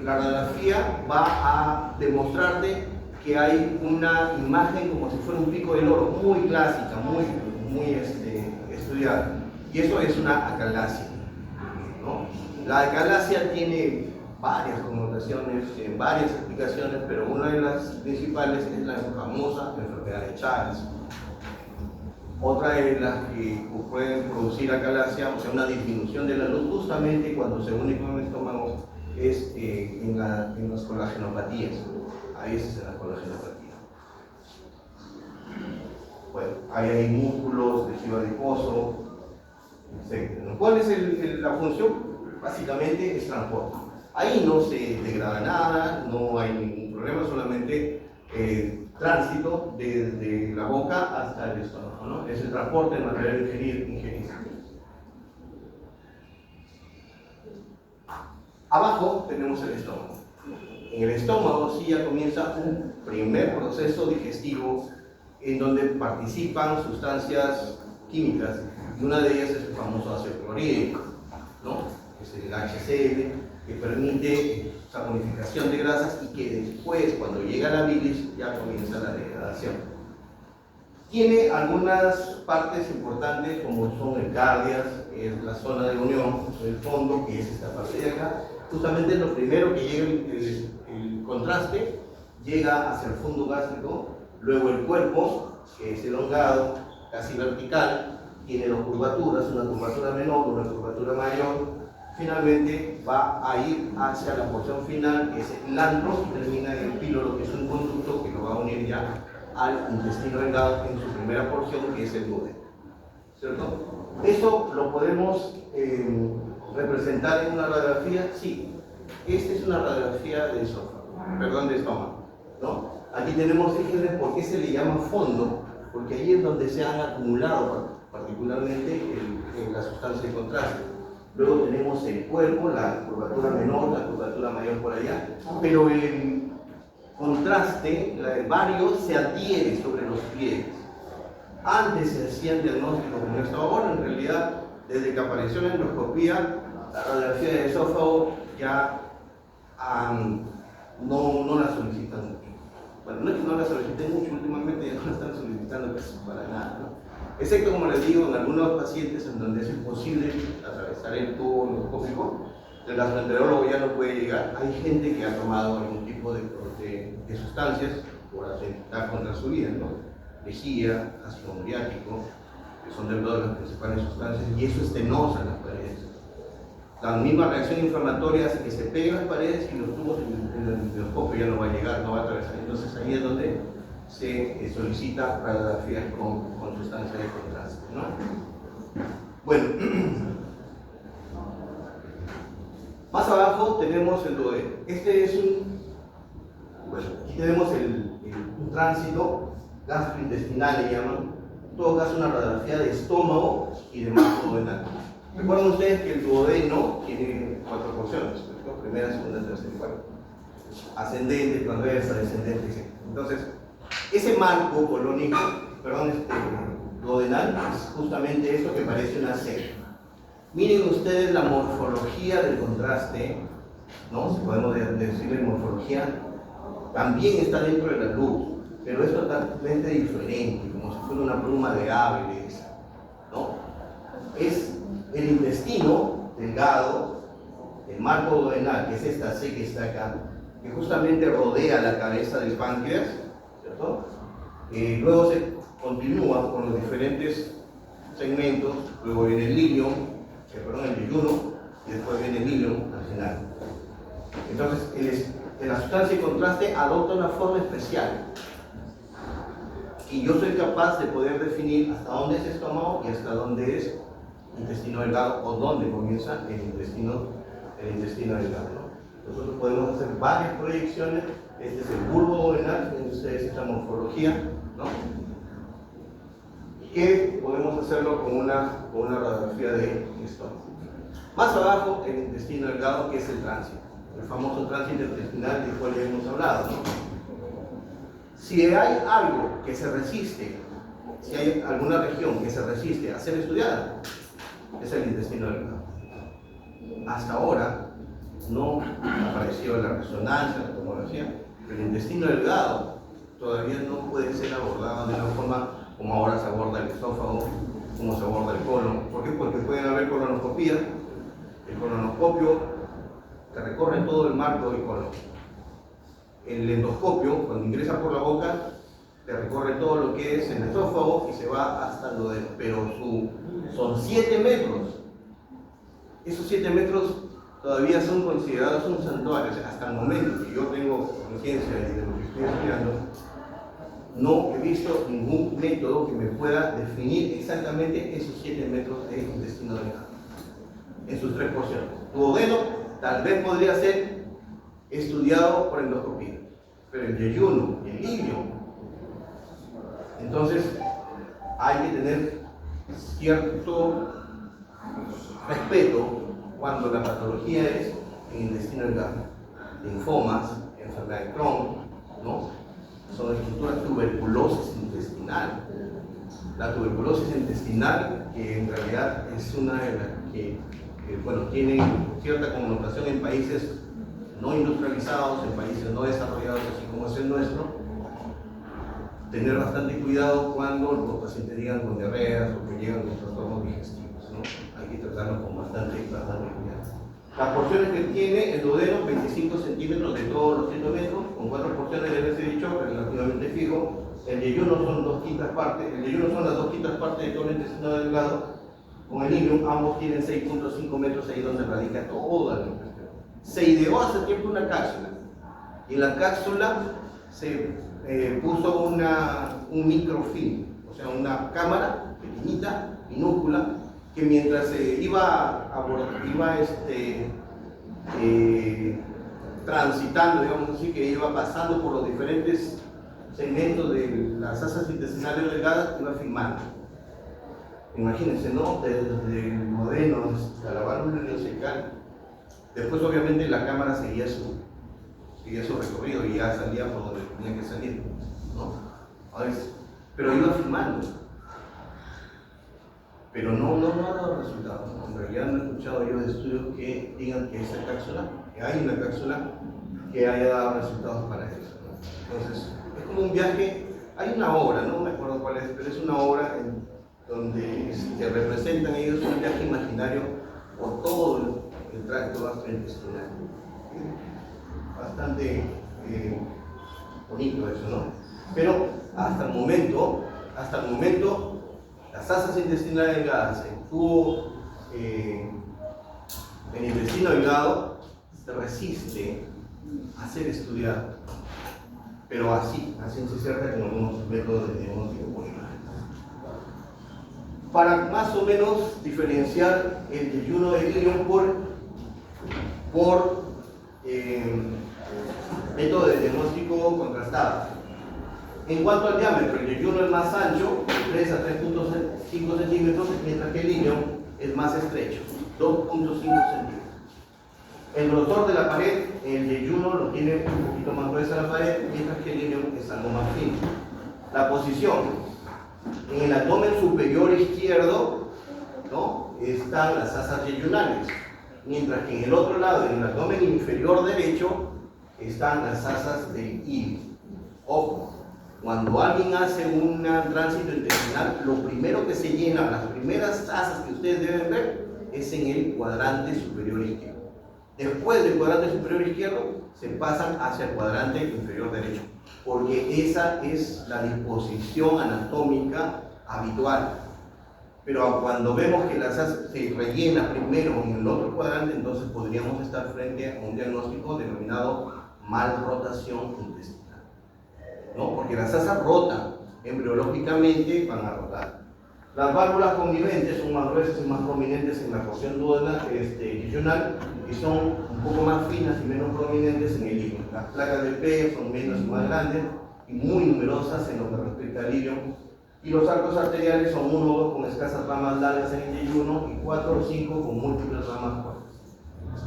la radiografía va a demostrarte que hay una imagen como si fuera un pico del oro, muy clásica, muy estudiada. Y eso es una acalasia, ¿no? La acalasia tiene varias connotaciones, varias explicaciones, pero una de las principales es la famosa enfermedad de Chagas. Otra de las que pueden producir acalasia, o sea, una disminución de la luz, justamente cuando se une con el estómago, es en las colagenopatías. A veces en la colagenopatía. Bueno, ahí hay músculos, tejido adiposo, etc. ¿Cuál es la función? Básicamente es transporte. Ahí no se degrada nada, no hay ningún problema, solamente tránsito desde la boca hasta el estómago, ¿no? Es el transporte del material ingerido. Abajo tenemos el estómago. En el estómago sí ya comienza un primer proceso digestivo en donde participan sustancias químicas, y una de ellas es el famoso ácido clorhídrico, ¿no? Es el HCl, que permite saponificación de grasas y que después, cuando llega la bilis, ya comienza la degradación. Tiene algunas partes importantes como son el cardias, que es la zona de unión, el fondo, que es esta parte de acá. Justamente lo primero que llega el contraste, llega hacia el fondo gástrico, luego el cuerpo, que es elongado, casi vertical, tiene dos curvaturas, una curvatura menor, una curvatura mayor. Finalmente va a ir hacia la porción final, que es el antro, y termina en el píloro, que es un conducto que lo va a unir ya al intestino delgado en su primera porción, que es el duodeno, ¿cierto? ¿Eso lo podemos representar en una radiografía? Sí. Esta es una radiografía de esófago, perdón, de estómago, ¿no? Aquí tenemos, fíjense por qué se le llama fondo, porque ahí es donde se han acumulado particularmente la sustancia de contraste. Luego tenemos el cuerpo, la curvatura menor, la curvatura mayor por allá, pero el contraste, el vario, se adhiere sobre los pliegues. Antes se hacían diagnósticos como esto, ahora en realidad, desde que apareció la endoscopía, la radiografía de esófago ya no la solicitan mucho. Bueno, no es que no la soliciten mucho, últimamente ya no la están solicitando casi para nada, ¿no? Excepto, como les digo, en algunos pacientes en donde es imposible atravesar el tubo endoscópico, el gastroenterólogo ya no puede llegar. Hay gente que ha tomado algún tipo de sustancias por atentar contra su vida, ¿no? Lejía, ácido muriático, que son de todas las principales sustancias, y eso estenosa las paredes. La misma reacción inflamatoria hace que se peguen las paredes y los tubos en el endoscopio ya no va a llegar, no va a atravesar. Entonces ahí es donde se solicita radiografías con sustancias de contraste, ¿no? Bueno, más abajo tenemos el duodeno. Este es aquí tenemos un tránsito gastrointestinal, le llaman. En todo caso, una radiografía de estómago y de marco duodenal. Recuerden ustedes que el duodeno tiene 4 porciones: primera, segunda, tercera y cuarta. Ascendente, transversa, descendente, etc. Entonces, ese marco colónico, duodenal, es justamente eso que parece una C. Miren ustedes la morfología del contraste, ¿no? Si podemos decirle morfología, también está dentro de la luz, pero es totalmente diferente, como si fuera una pluma de ave, ¿no? Es el intestino delgado, el marco duodenal, que es esta C que está acá, que justamente rodea la cabeza del páncreas, ¿cierto? Luego se continúa con los diferentes segmentos, luego viene el ilium, el yeyuno, y después viene el ilium al final. Entonces, la sustancia de contraste adopta una forma especial. Y yo soy capaz de poder definir hasta dónde es estómago y hasta dónde es intestino delgado, o dónde comienza el intestino delgado, ¿no? Nosotros podemos hacer varias proyecciones. Este es el bulbo duodenal, fíjense ustedes esta morfología, ¿no? Que podemos hacerlo con una radiografía de estómago. Más abajo, el intestino delgado, que es el tránsito, el famoso tránsito intestinal del cual ya hemos hablado, ¿no? Si hay algo que se resiste, si hay alguna región que se resiste a ser estudiada, es el intestino delgado. Hasta ahora no apareció la resonancia, la tomografía, pero el intestino delgado todavía no puede ser abordado de una forma como ahora se aborda el esófago, como se aborda el colon. ¿Por qué? Porque pueden haber colonoscopías. El colonoscopio te recorre todo el marco del colon. El endoscopio, cuando ingresa por la boca, te recorre todo lo que es el esófago y se va hasta el duodeno. Pero son 7 metros. Esos 7 metros todavía son considerados un santuario. O sea, hasta el momento que yo tengo conciencia de lo que estoy estudiando, no he visto ningún método que me pueda definir exactamente esos 7 metros de intestino delgado en sus 3 porciones. Duodeno tal vez podría ser estudiado por endoscopía, pero el yeyuno y el ilium, entonces hay que tener cierto respeto cuando la patología es en intestino delgado. Linfomas, enfermedad de Crohn, ¿no? Son estructuras tuberculosis intestinal. La tuberculosis intestinal, que en realidad es una de las que tiene cierta connotación en países no industrializados, en países no desarrollados, así como es el nuestro, tener bastante cuidado cuando los pacientes llegan con diarreas o que llegan con trastornos digestivos, ¿no? Hay que tratarlo con bastante cuidado. Las porciones que tiene el duodeno, 25 centímetros de todos los 100 metros, con 4 porciones debe ser dicho, relativamente fijo. El yeyuno son 2/5 partes, el yeyuno son las 2/5 partes de todo el intestino delgado. Con el ileum ambos tienen 6.5 metros, ahí donde radica toda la infección. Se ideó hace tiempo una cápsula, y en la cápsula se puso un microfilm, o sea, una cámara pequeñita, minúscula, que mientras se iba transitando, digamos así, que iba pasando por los diferentes segmentos de las asas intestinales delgadas, iba filmando. Imagínense, ¿no? Desde el duodeno hasta la válvula ileocecal. Después, obviamente, la cámara seguía su recorrido y ya salía por donde tenía que salir, ¿no? Pero iba filmando. Pero no ha dado resultados, ¿no? En realidad no he escuchado yo de estudios que digan que esa cápsula, que hay una cápsula que haya dado resultados para eso, ¿no? Entonces, es como un viaje, hay una obra, no me acuerdo cuál es, pero es una obra donde se representan ellos un viaje imaginario por todo el tracto gastrointestinal. Bastante bonito eso, ¿no? Pero hasta el momento, las asas intestinales delgadas, el tubo, el intestino delgado, se resiste a ser estudiado, pero así se cierta con algunos métodos de diagnóstico por imagen. Para más o menos diferenciar el yeyuno del ileum por método de diagnóstico contrastado. En cuanto al diámetro, el yeyuno es más ancho, 3 a 3.5 centímetros, mientras que el ileum es más estrecho, 2.5 centímetros. El grosor de la pared, el yeyuno lo tiene un poquito más gruesa la pared, mientras que el ileum es algo más fino. La posición. En el abdomen superior izquierdo, ¿no?, están las asas yeyunales, mientras que en el otro lado, en el abdomen inferior derecho, están las asas del ileum. Ojo, cuando alguien hace un tránsito intestinal, lo primero que se llena, las primeras asas que ustedes deben ver, es en el cuadrante superior izquierdo. Después del cuadrante superior izquierdo, se pasan hacia el cuadrante inferior derecho, porque esa es la disposición anatómica habitual. Pero cuando vemos que las asas se rellenan primero en el otro cuadrante, entonces podríamos estar frente a un diagnóstico denominado malrotación intestinal, ¿no? Porque las asas rotan, embriológicamente van a rotar. Las válvulas conviventes son más gruesas y más prominentes en la porción yeyunal y son un poco más finas y menos prominentes en el ileum. Las placas del P son menos y más grandes y muy numerosas en lo que respecta al ileum. Y los arcos arteriales son 1 o 2 con escasas ramas largas en el yeyuno y 4 o 5 con múltiples ramas cortas.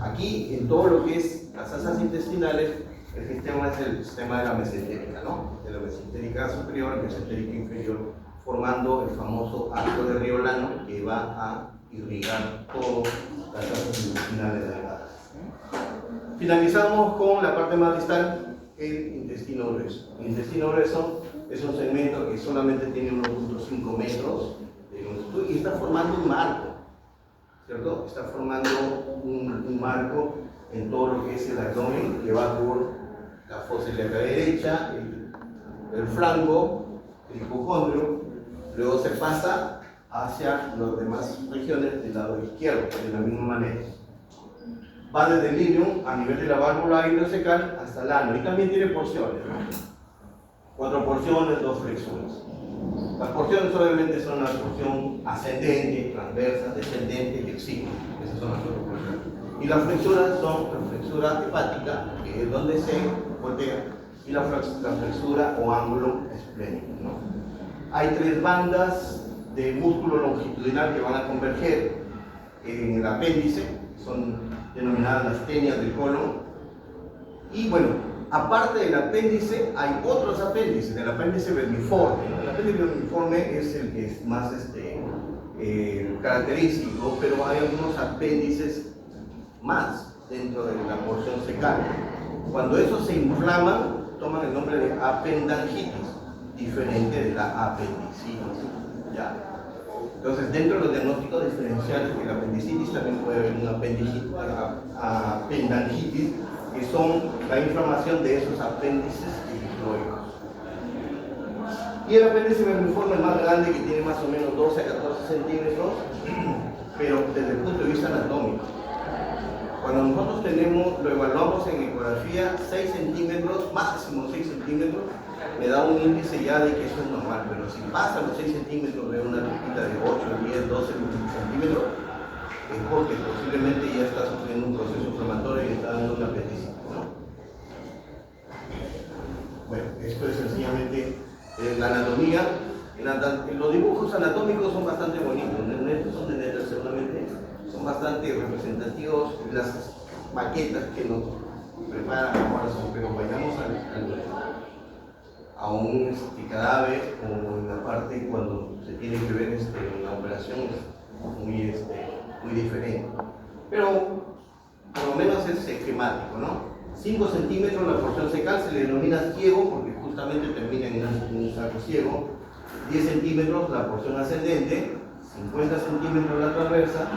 Aquí, en todo lo que es las asas intestinales, el sistema es el sistema de la mesentérica, ¿no? De la mesentérica superior y mesentérica inferior, formando el famoso arco de Riolano que va a irrigar todas las asas intestinales delgadas. Finalizamos con la parte más distal, el intestino grueso. El intestino grueso es un segmento que solamente tiene 1.5 metros de longitud y está formando un marco, ¿cierto? Está formando un marco en todo lo que es el abdomen, que va por la fosa ilíaca derecha, el flanco, el hipocondrio, luego se pasa hacia las demás regiones del lado izquierdo, de la misma manera. Va desde el ileum a nivel de la válvula ileocecal hasta el ano, y también tiene porciones, ¿no? 4 porciones, 2 flexuras. Las porciones obviamente son la porción ascendente, transversa, descendente y exigua. Esas son las 4 porciones. Y las flexuras son la flexura hepática, que es donde se voltea, y la flexura o ángulo esplénico, ¿no? Hay 3 bandas de músculo longitudinal que van a converger en el apéndice, son denominadas las tenias del colon. Y bueno, aparte del apéndice, hay otros apéndices, el apéndice vermiforme, ¿no? El apéndice vermiforme es el que es más característico, pero hay algunos apéndices más dentro de la porción fecal. Cuando esos se inflaman, toman el nombre de apendangitis. diferente de la apendicitis. ¿Ya? Entonces, dentro de los diagnósticos diferenciales de la apendicitis también puede haber una apendangitis, que son la inflamación de esos apéndices epicloicos. Y el apéndice vermiforme es más grande, que tiene más o menos 12 a 14 centímetros, pero desde el punto de vista anatómico. Cuando nosotros lo evaluamos en ecografía, 6 centímetros, máximo 6 centímetros, me da un índice ya de que eso es normal, pero si pasa los 6 centímetros, veo una tripita de 8, 10, 12 centímetros, es porque posiblemente ya está sufriendo un proceso inflamatorio y está dando una apendicitis, ¿no? Bueno, esto es sencillamente la anatomía. Los dibujos anatómicos son bastante bonitos, estos son de Netter seguramente, son bastante representativos. Las maquetas que nos preparan ahora son, pero vayamos a un cadáver, o en la parte cuando se tiene que ver una operación muy diferente. Pero por lo menos es esquemático, ¿no? 5 centímetros la porción secal se le denomina ciego porque justamente termina en un saco ciego. 10 centímetros la porción ascendente, 50 centímetros la transversa,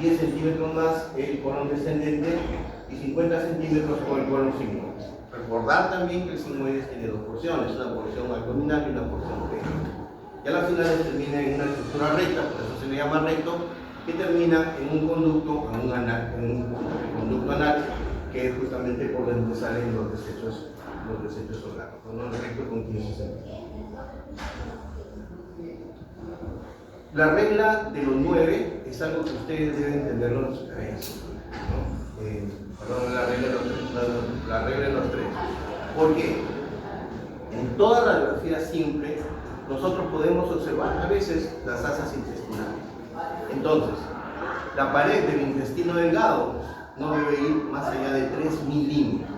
10 centímetros más el colon descendente y 50 centímetros con el colon sigmoides. Recordar también que el sigmoides tiene dos porciones, una porción abdominal y una porción recta. Y a la final termina en una estructura recta, por eso se le llama recto, que termina en un conducto, en un conducto anal, que es justamente por donde salen los desechos orgánicos, ¿no? El recto con 15 centímetros. La regla de los 9 es algo que ustedes deben entenderlo en sus cabezas, ¿no? Perdón, la regla de los 3. ¿Por qué? En toda radiografía simple, nosotros podemos observar a veces las asas intestinales. Entonces, la pared del intestino delgado no debe ir más allá de 3 milímetros.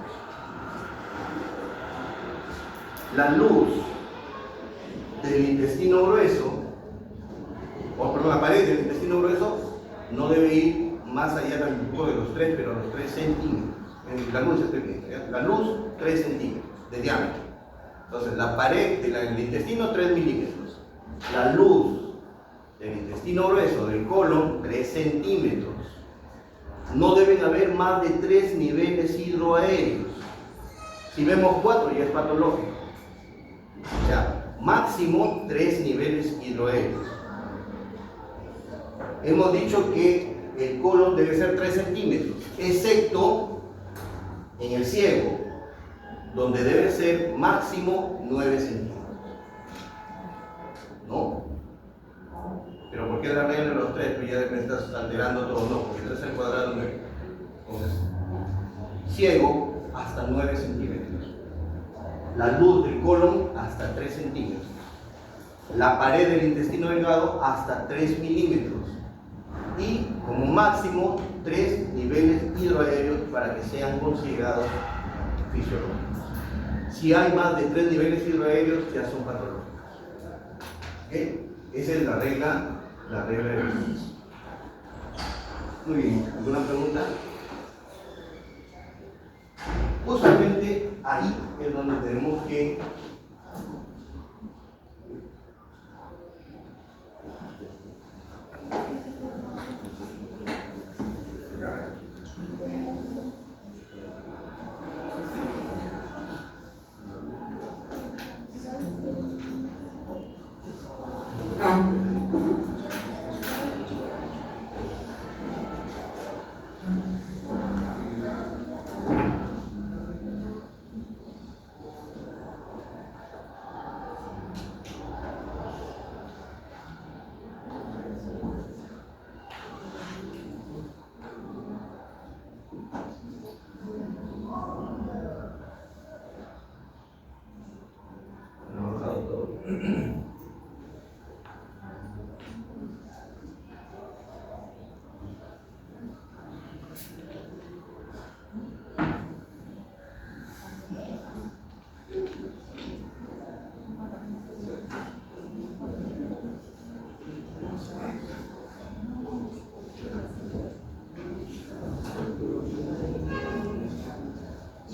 La luz del intestino grueso, la pared del intestino grueso no debe ir más allá tampoco de los 3, pero los 3 centímetros. La luz es pequeña, ¿ya? La luz 3 centímetros de diámetro. Entonces, la pared del intestino 3 milímetros. La luz del intestino grueso del colon 3 centímetros. No deben haber más de 3 niveles hidroaéreos. Si vemos 4 ya es patológico. O sea, máximo 3 niveles hidroaéreos. Hemos dicho que el colon debe ser 3 centímetros, excepto en el ciego, donde debe ser máximo 9 centímetros. ¿No? Pero ¿por qué la regla de los 3? Pues ya me estás alterando todo, no, porque 3 al cuadrado 9. Entonces, ciego hasta 9 centímetros. La luz del colon hasta 3 centímetros. La pared del intestino delgado hasta 3 milímetros. Y como máximo 3 niveles hidroaéreos para que sean considerados fisiológicos. Si hay más de 3 niveles hidroaéreos, ya son patológicos. ¿Okay? Esa es la regla de los. Muy bien, ¿alguna pregunta? Justamente ahí es donde tenemos que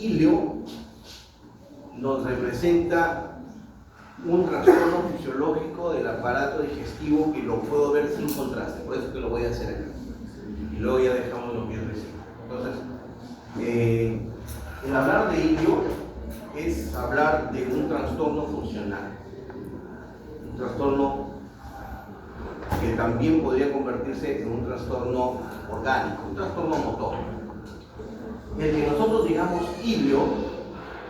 ilio nos representa un trastorno fisiológico del aparato digestivo que lo puedo ver sin contraste, por eso que lo voy a hacer acá. Y luego ya dejamos los pies de sí. Entonces, el hablar de ilio es hablar de un trastorno funcional, un trastorno que también podría convertirse en un trastorno orgánico, un trastorno motor. El que nosotros digamos ilio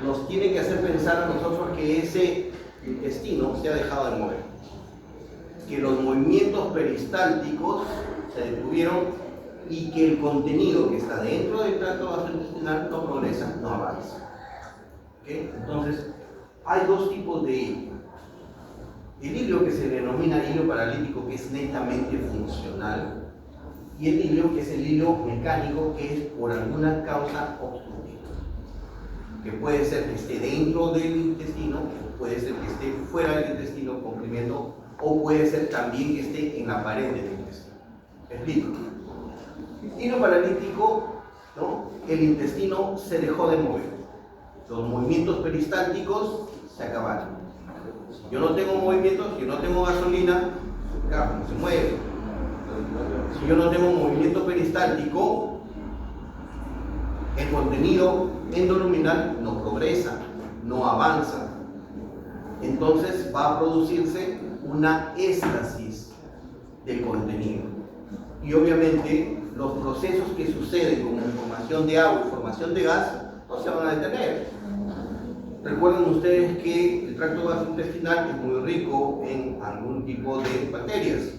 nos tiene que hacer pensar a nosotros que ese intestino se ha dejado de mover, que los movimientos peristálticos se detuvieron y que el contenido que está dentro del tracto gastrointestinal no progresa, no avanza. ¿Okay? Entonces, hay dos tipos de ilio. El ilio que se denomina ilio paralítico, que es netamente funcional, y el ilio que es el ilio mecánico, que es por alguna causa obstructiva, que puede ser que esté dentro del intestino, puede ser que esté fuera del intestino comprimiendo, o puede ser también que esté en la pared del intestino. ¿Me explico? Ilio paralítico, ¿no? El intestino se dejó de mover, los movimientos peristálticos se acabaron. Si yo no tengo movimientos, si yo no tengo gasolina, el carro no se mueve. Si yo no tengo movimiento peristáltico, el contenido endoluminal no progresa, no avanza. Entonces va a producirse una éstasis del contenido. Y obviamente los procesos que suceden como formación de agua y formación de gas no se van a detener. Recuerden ustedes que el tracto gastrointestinal es muy rico en algún tipo de bacterias,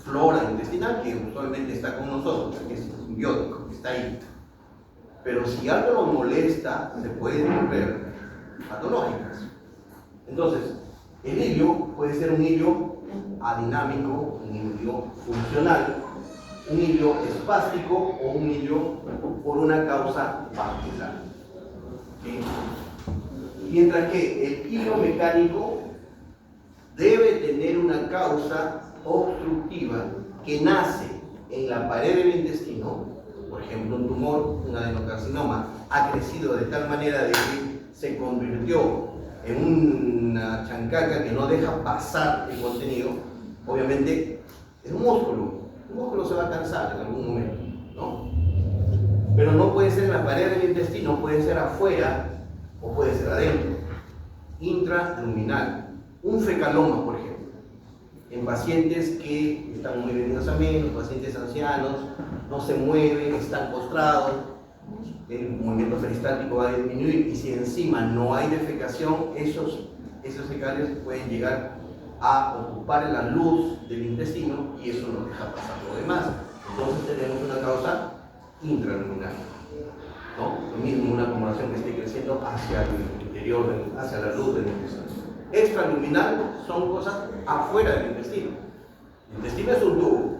flora intestinal que usualmente está con nosotros, que es simbiótico, que está ahí. Pero si algo nos molesta, se pueden volver patológicas. Entonces, el ilio puede ser un ilio adinámico, un ilio funcional, un ilio espástico o un ilio por una causa vascular. ¿Sí? Mientras que el ilio mecánico debe tener una causa obstructiva que nace en la pared del intestino, por ejemplo un tumor, un adenocarcinoma, ha crecido de tal manera de que se convirtió en una chancaca que no deja pasar el contenido. Obviamente es un músculo se va a cansar en algún momento, ¿no? Pero no puede ser en la pared del intestino, puede ser afuera o puede ser adentro, intraluminal. Un fecaloma, por ejemplo, en pacientes que están muy venidos a menos, pacientes ancianos, no se mueven, están postrados, el movimiento peristáltico va a disminuir y si encima no hay defecación, esos fecales pueden llegar a ocupar la luz del intestino y eso no deja pasar lo demás. Entonces tenemos una causa intraluminal, ¿no? Lo mismo una acumulación que esté creciendo hacia el interior, hacia la luz del intestino. Extraluminal son cosas afuera del intestino. El intestino es un tubo,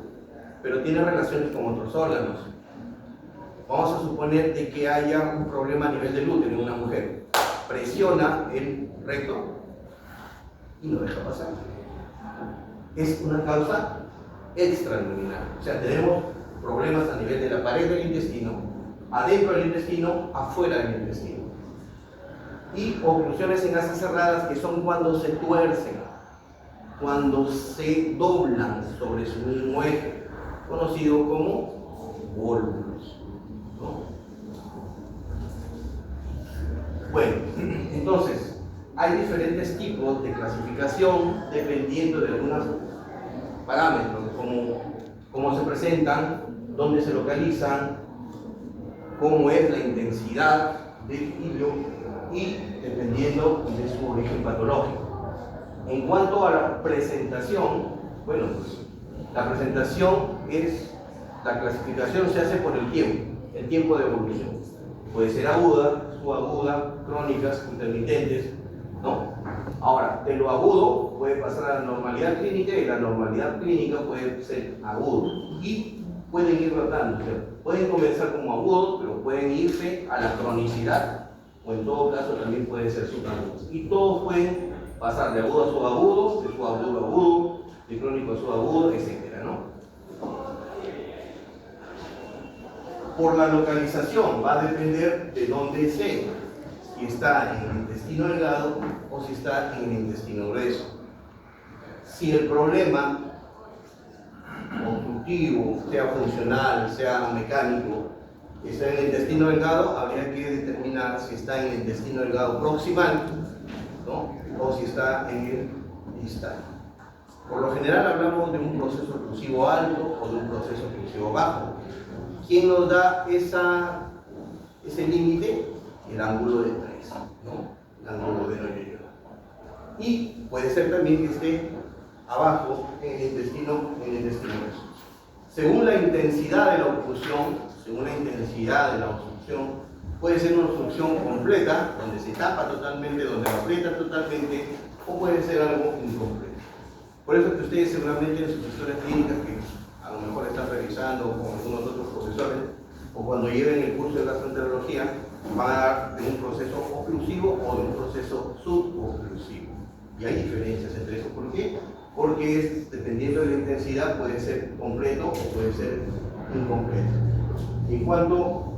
pero tiene relaciones con otros órganos. Vamos a suponer de que haya un problema a nivel del útero en una mujer. Presiona el recto y no deja pasar. Es una causa extraluminal. O sea, tenemos problemas a nivel de la pared del intestino, adentro del intestino, afuera del intestino. Y oclusiones en asas cerradas, que son cuando se tuercen, cuando se doblan sobre su mismo eje, conocido como vólvulos, ¿no? Bueno, entonces hay diferentes tipos de clasificación dependiendo de algunos parámetros, como cómo se presentan, dónde se localizan, cómo es la intensidad del ilio y dependiendo de su origen patológico. En cuanto a la presentación, bueno, pues la presentación es, la clasificación se hace por el tiempo de evolución. Puede ser aguda, subaguda, crónicas, intermitentes, ¿no? Ahora, de lo agudo puede pasar a la normalidad clínica y la normalidad clínica puede ser agudo y pueden ir rotando, o sea, pueden comenzar como agudos, pero pueden irse a la cronicidad o en todo caso también pueden ser subagudos. Y todos pueden pasar de agudo a subagudo, de subagudo a agudo, de crónico a subagudo, etc., ¿no? Por la localización va a depender de dónde esté. si está en el intestino delgado o si está en el intestino grueso. Si el problema obstructivo, sea funcional, sea mecánico, está en el intestino delgado, habría que determinar si está en el intestino delgado proximal, ¿no?, o si está en el distal. Por lo general hablamos de un proceso oclusivo alto o de un proceso oclusivo bajo. ¿Quién nos da ese límite? El ángulo de 3, ¿no?, el ángulo de Loyola. Y puede ser también que esté abajo en el intestino grueso. Según la intensidad de la oclusión, puede ser una obstrucción completa, donde se tapa totalmente, donde lo aprieta totalmente, o puede ser algo incompleto. Por eso que ustedes seguramente en sus historias clínicas, que a lo mejor están revisando con algunos otros profesores, o cuando lleven el curso de gastroenterología, van a dar de un proceso oclusivo o de un proceso suboclusivo. Y hay diferencias entre eso. ¿Por qué? Porque dependiendo de la intensidad, puede ser completo o puede ser incompleto. En cuanto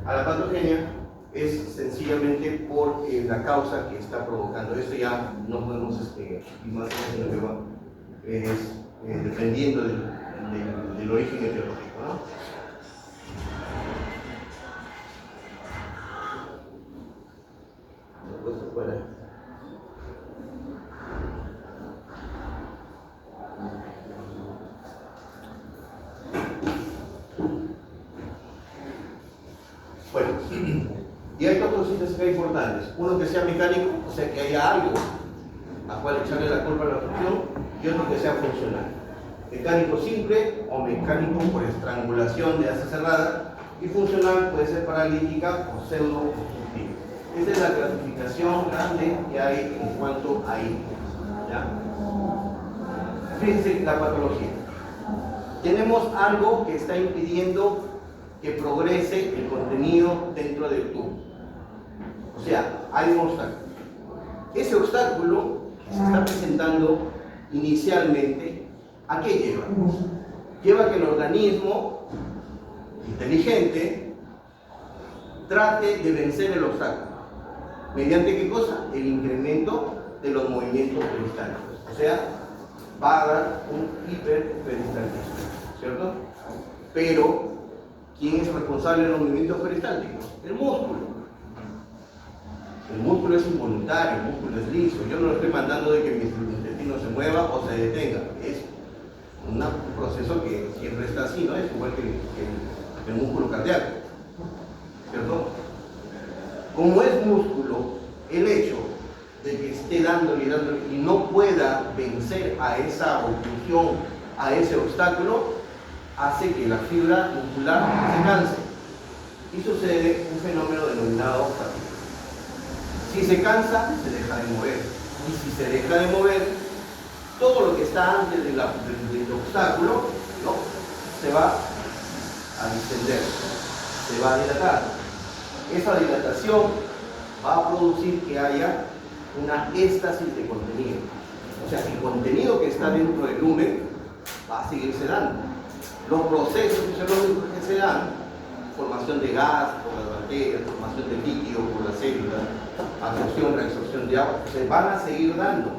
a la patogenia, es sencillamente por la causa que está provocando. Esto ya no podemos ir más allá de lo que va, dependiendo del origen etiológico, ¿no? Bueno, y hay dos cositas que hay importantes. Uno, que sea mecánico, o sea que haya algo a cual echarle la culpa a la obstrucción, y otro que sea funcional. Mecánico simple o mecánico por estrangulación de asa cerrada, y funcional puede ser paralítica o pseudo-obstructiva. Esta es la clasificación grande que hay en cuanto a I. ¿Ya? Fíjense la patología. Tenemos algo que está impidiendo que progrese el contenido dentro del tubo. O sea, hay un obstáculo. Ese obstáculo que se está presentando inicialmente, ¿a qué lleva? Lleva a que el organismo inteligente trate de vencer el obstáculo. ¿Mediante qué cosa? El incremento de los movimientos peristálticos. O sea, va a dar un hiperperistaltismo, ¿cierto? Pero, ¿quién es responsable de los movimientos peristálticos? El músculo. El músculo es involuntario, el músculo es liso. Yo no estoy mandando de que mi intestino se mueva o se detenga. Es un proceso que siempre está así, ¿no? Es igual que el músculo cardíaco, ¿cierto? Como es músculo, el hecho de que esté dándole y no pueda vencer a esa oclusión, a ese obstáculo, hace que la fibra muscular se canse y sucede un fenómeno denominado fatiga. Si se cansa, se deja de mover, y si se deja de mover, todo lo que está antes del obstáculo, ¿no?, se va a distender, se va a dilatar. Esa dilatación va a producir que haya una éstasis de contenido. O sea, el contenido que está dentro del lumen va a seguirse dando. Los procesos fisiológicos que se dan, formación de gas por las bacterias, formación de líquido por las células, absorción, reabsorción de agua, se van a seguir dando.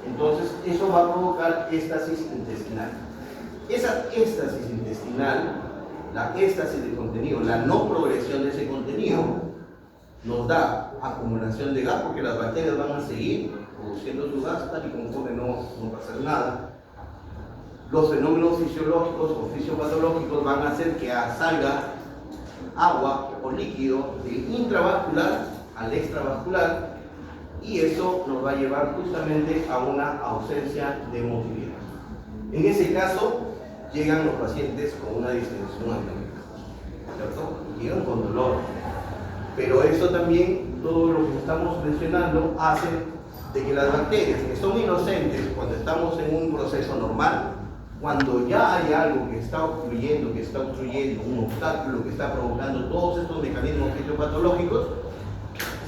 Entonces, eso va a provocar éstasis intestinal. Esa éstasis intestinal, la éstasis de contenido, la no progresión de ese contenido, nos da acumulación de gas, porque las bacterias van a seguir produciendo su gas tal y conforme no va a hacer nada. Los fenómenos fisiológicos o fisiopatológicos van a hacer que salga agua o líquido del intravascular al extravascular, y eso nos va a llevar justamente a una ausencia de motilidad. En ese caso, llegan los pacientes con una distensión abdominal, ¿cierto? Llegan con dolor. Pero eso también, todo lo que estamos mencionando, hace de que las bacterias, que son inocentes cuando estamos en un proceso normal, cuando ya hay algo que está obstruyendo, un obstáculo que está provocando todos estos mecanismos fisiopatológicos,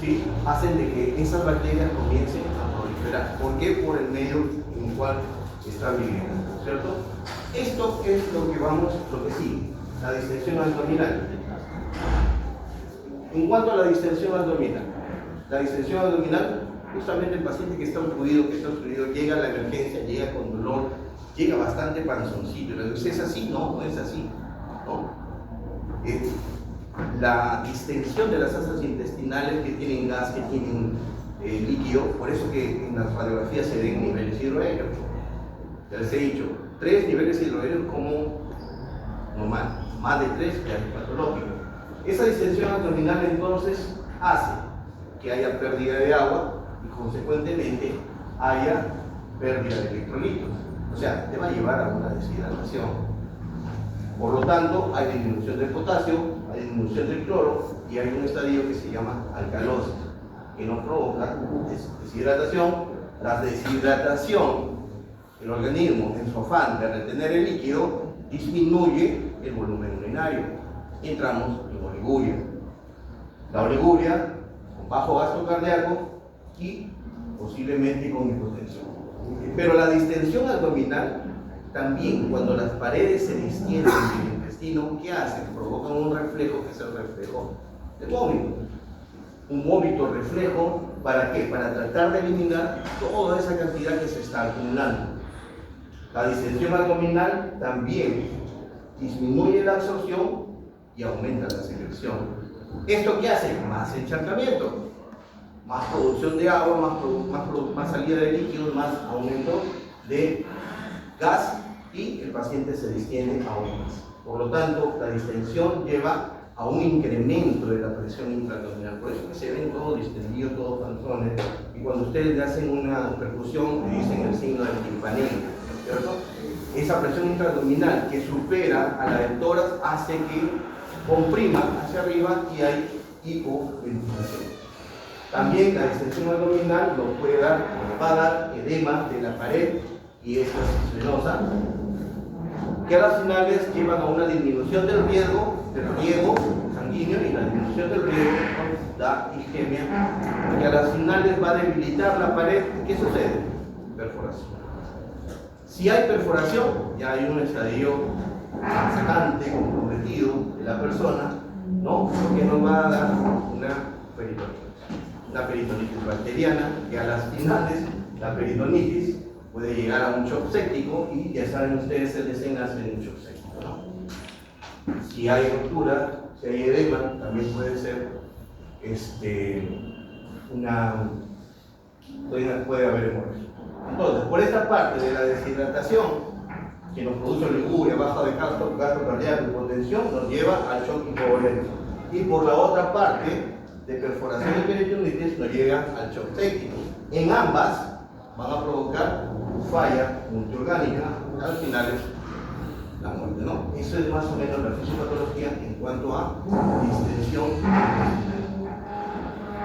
¿sí?, hacen de que esas bacterias comiencen a proliferar. ¿Por qué? Por el medio en el cual están viviendo, ¿cierto? Esto es lo que sigue, la distensión abdominal. En cuanto a la distensión abdominal, justamente el paciente que está obstruido, llega a la emergencia, llega con dolor, llega bastante panzoncito. ¿Es así? No, no es así, ¿no? La distensión de las asas intestinales que tienen gas, que tienen líquido, por eso que en las radiografías se ven niveles hidroaéreos. Ya les he dicho, 3 niveles hidroaéreos como normal, más de 3 ya es patológico. Esa distensión abdominal entonces hace que haya pérdida de agua y consecuentemente haya pérdida de electrolitos. O sea, te va a llevar a una deshidratación. Por lo tanto, hay disminución del potasio, hay disminución del cloro y hay un estadio que se llama alcalosis, que nos provoca deshidratación. La deshidratación, el organismo en su afán de retener el líquido, disminuye el volumen urinario. Entramos en oliguria. La oliguria con bajo gasto cardíaco y posiblemente con hipotensión. Pero la distensión abdominal también, cuando las paredes se distienden del intestino, ¿qué hacen? Provocan un reflejo que es el reflejo del vómito. Un vómito reflejo, ¿para qué? Para tratar de eliminar toda esa cantidad que se está acumulando. La distensión abdominal también disminuye la absorción y aumenta la secreción. ¿Esto qué hace? Más encharcamiento, más producción de agua, más salida de líquidos, más aumento de gas y el paciente se distiende aún más. Por lo tanto, la distensión lleva a un incremento de la presión intraabdominal. Por eso que se ven todos distendidos, todos panzones, y cuando ustedes le hacen una percusión, le dicen el signo del timpanel, ¿cierto? Esa presión intraabdominal que supera a la del tórax hace que comprima hacia arriba y hay hipoventilación. También la distensión abdominal nos va a dar edema de la pared y esta es venosa, que a las finales llevan a una disminución del riego sanguíneo, y la disminución del riego da isquemia, que a las finales va a debilitar la pared. ¿Qué sucede? Perforación. Si hay perforación, ya hay un estadio sacante, comprometido de la persona, ¿no? Porque nos va a dar una peritonitis bacteriana, que a las finales la peritonitis puede llegar a un shock séptico, y ya saben ustedes el desenlace de un shock séptico, ¿no? Si hay ruptura, si hay edema, también puede ser puede haber hemorragia. Entonces, por esta parte de la deshidratación, que nos produce oliguria, baja de gasto cardíaco, hipotensión, nos lleva al shock hipovolémico. Y por la otra parte, de perforación y peritonitis, nos llega al shock séptico. En ambas van a provocar falla multiorgánica, al final es la muerte, ¿no? Eso es más o menos la fisiopatología en cuanto a distensión.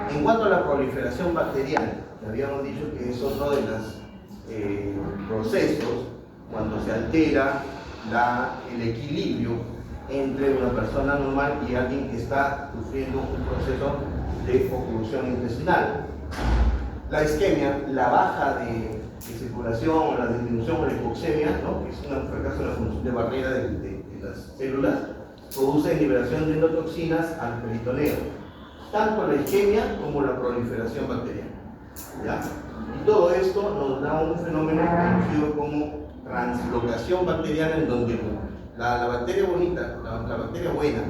En cuanto a la proliferación bacteriana, que habíamos dicho que es otro de los procesos cuando se altera el equilibrio entre una persona normal y alguien que está sufriendo un proceso de oclusión intestinal. La isquemia, la baja de circulación, la disminución o la hipoxemia, ¿no? Que es un fracaso en la función de barrera de las células, produce liberación de endotoxinas al peritoneo, tanto la isquemia como la proliferación bacteriana, ¿ya? Y todo esto nos da un fenómeno conocido como translocación bacteriana, en donde la bacteria bonita, la bacteria buena,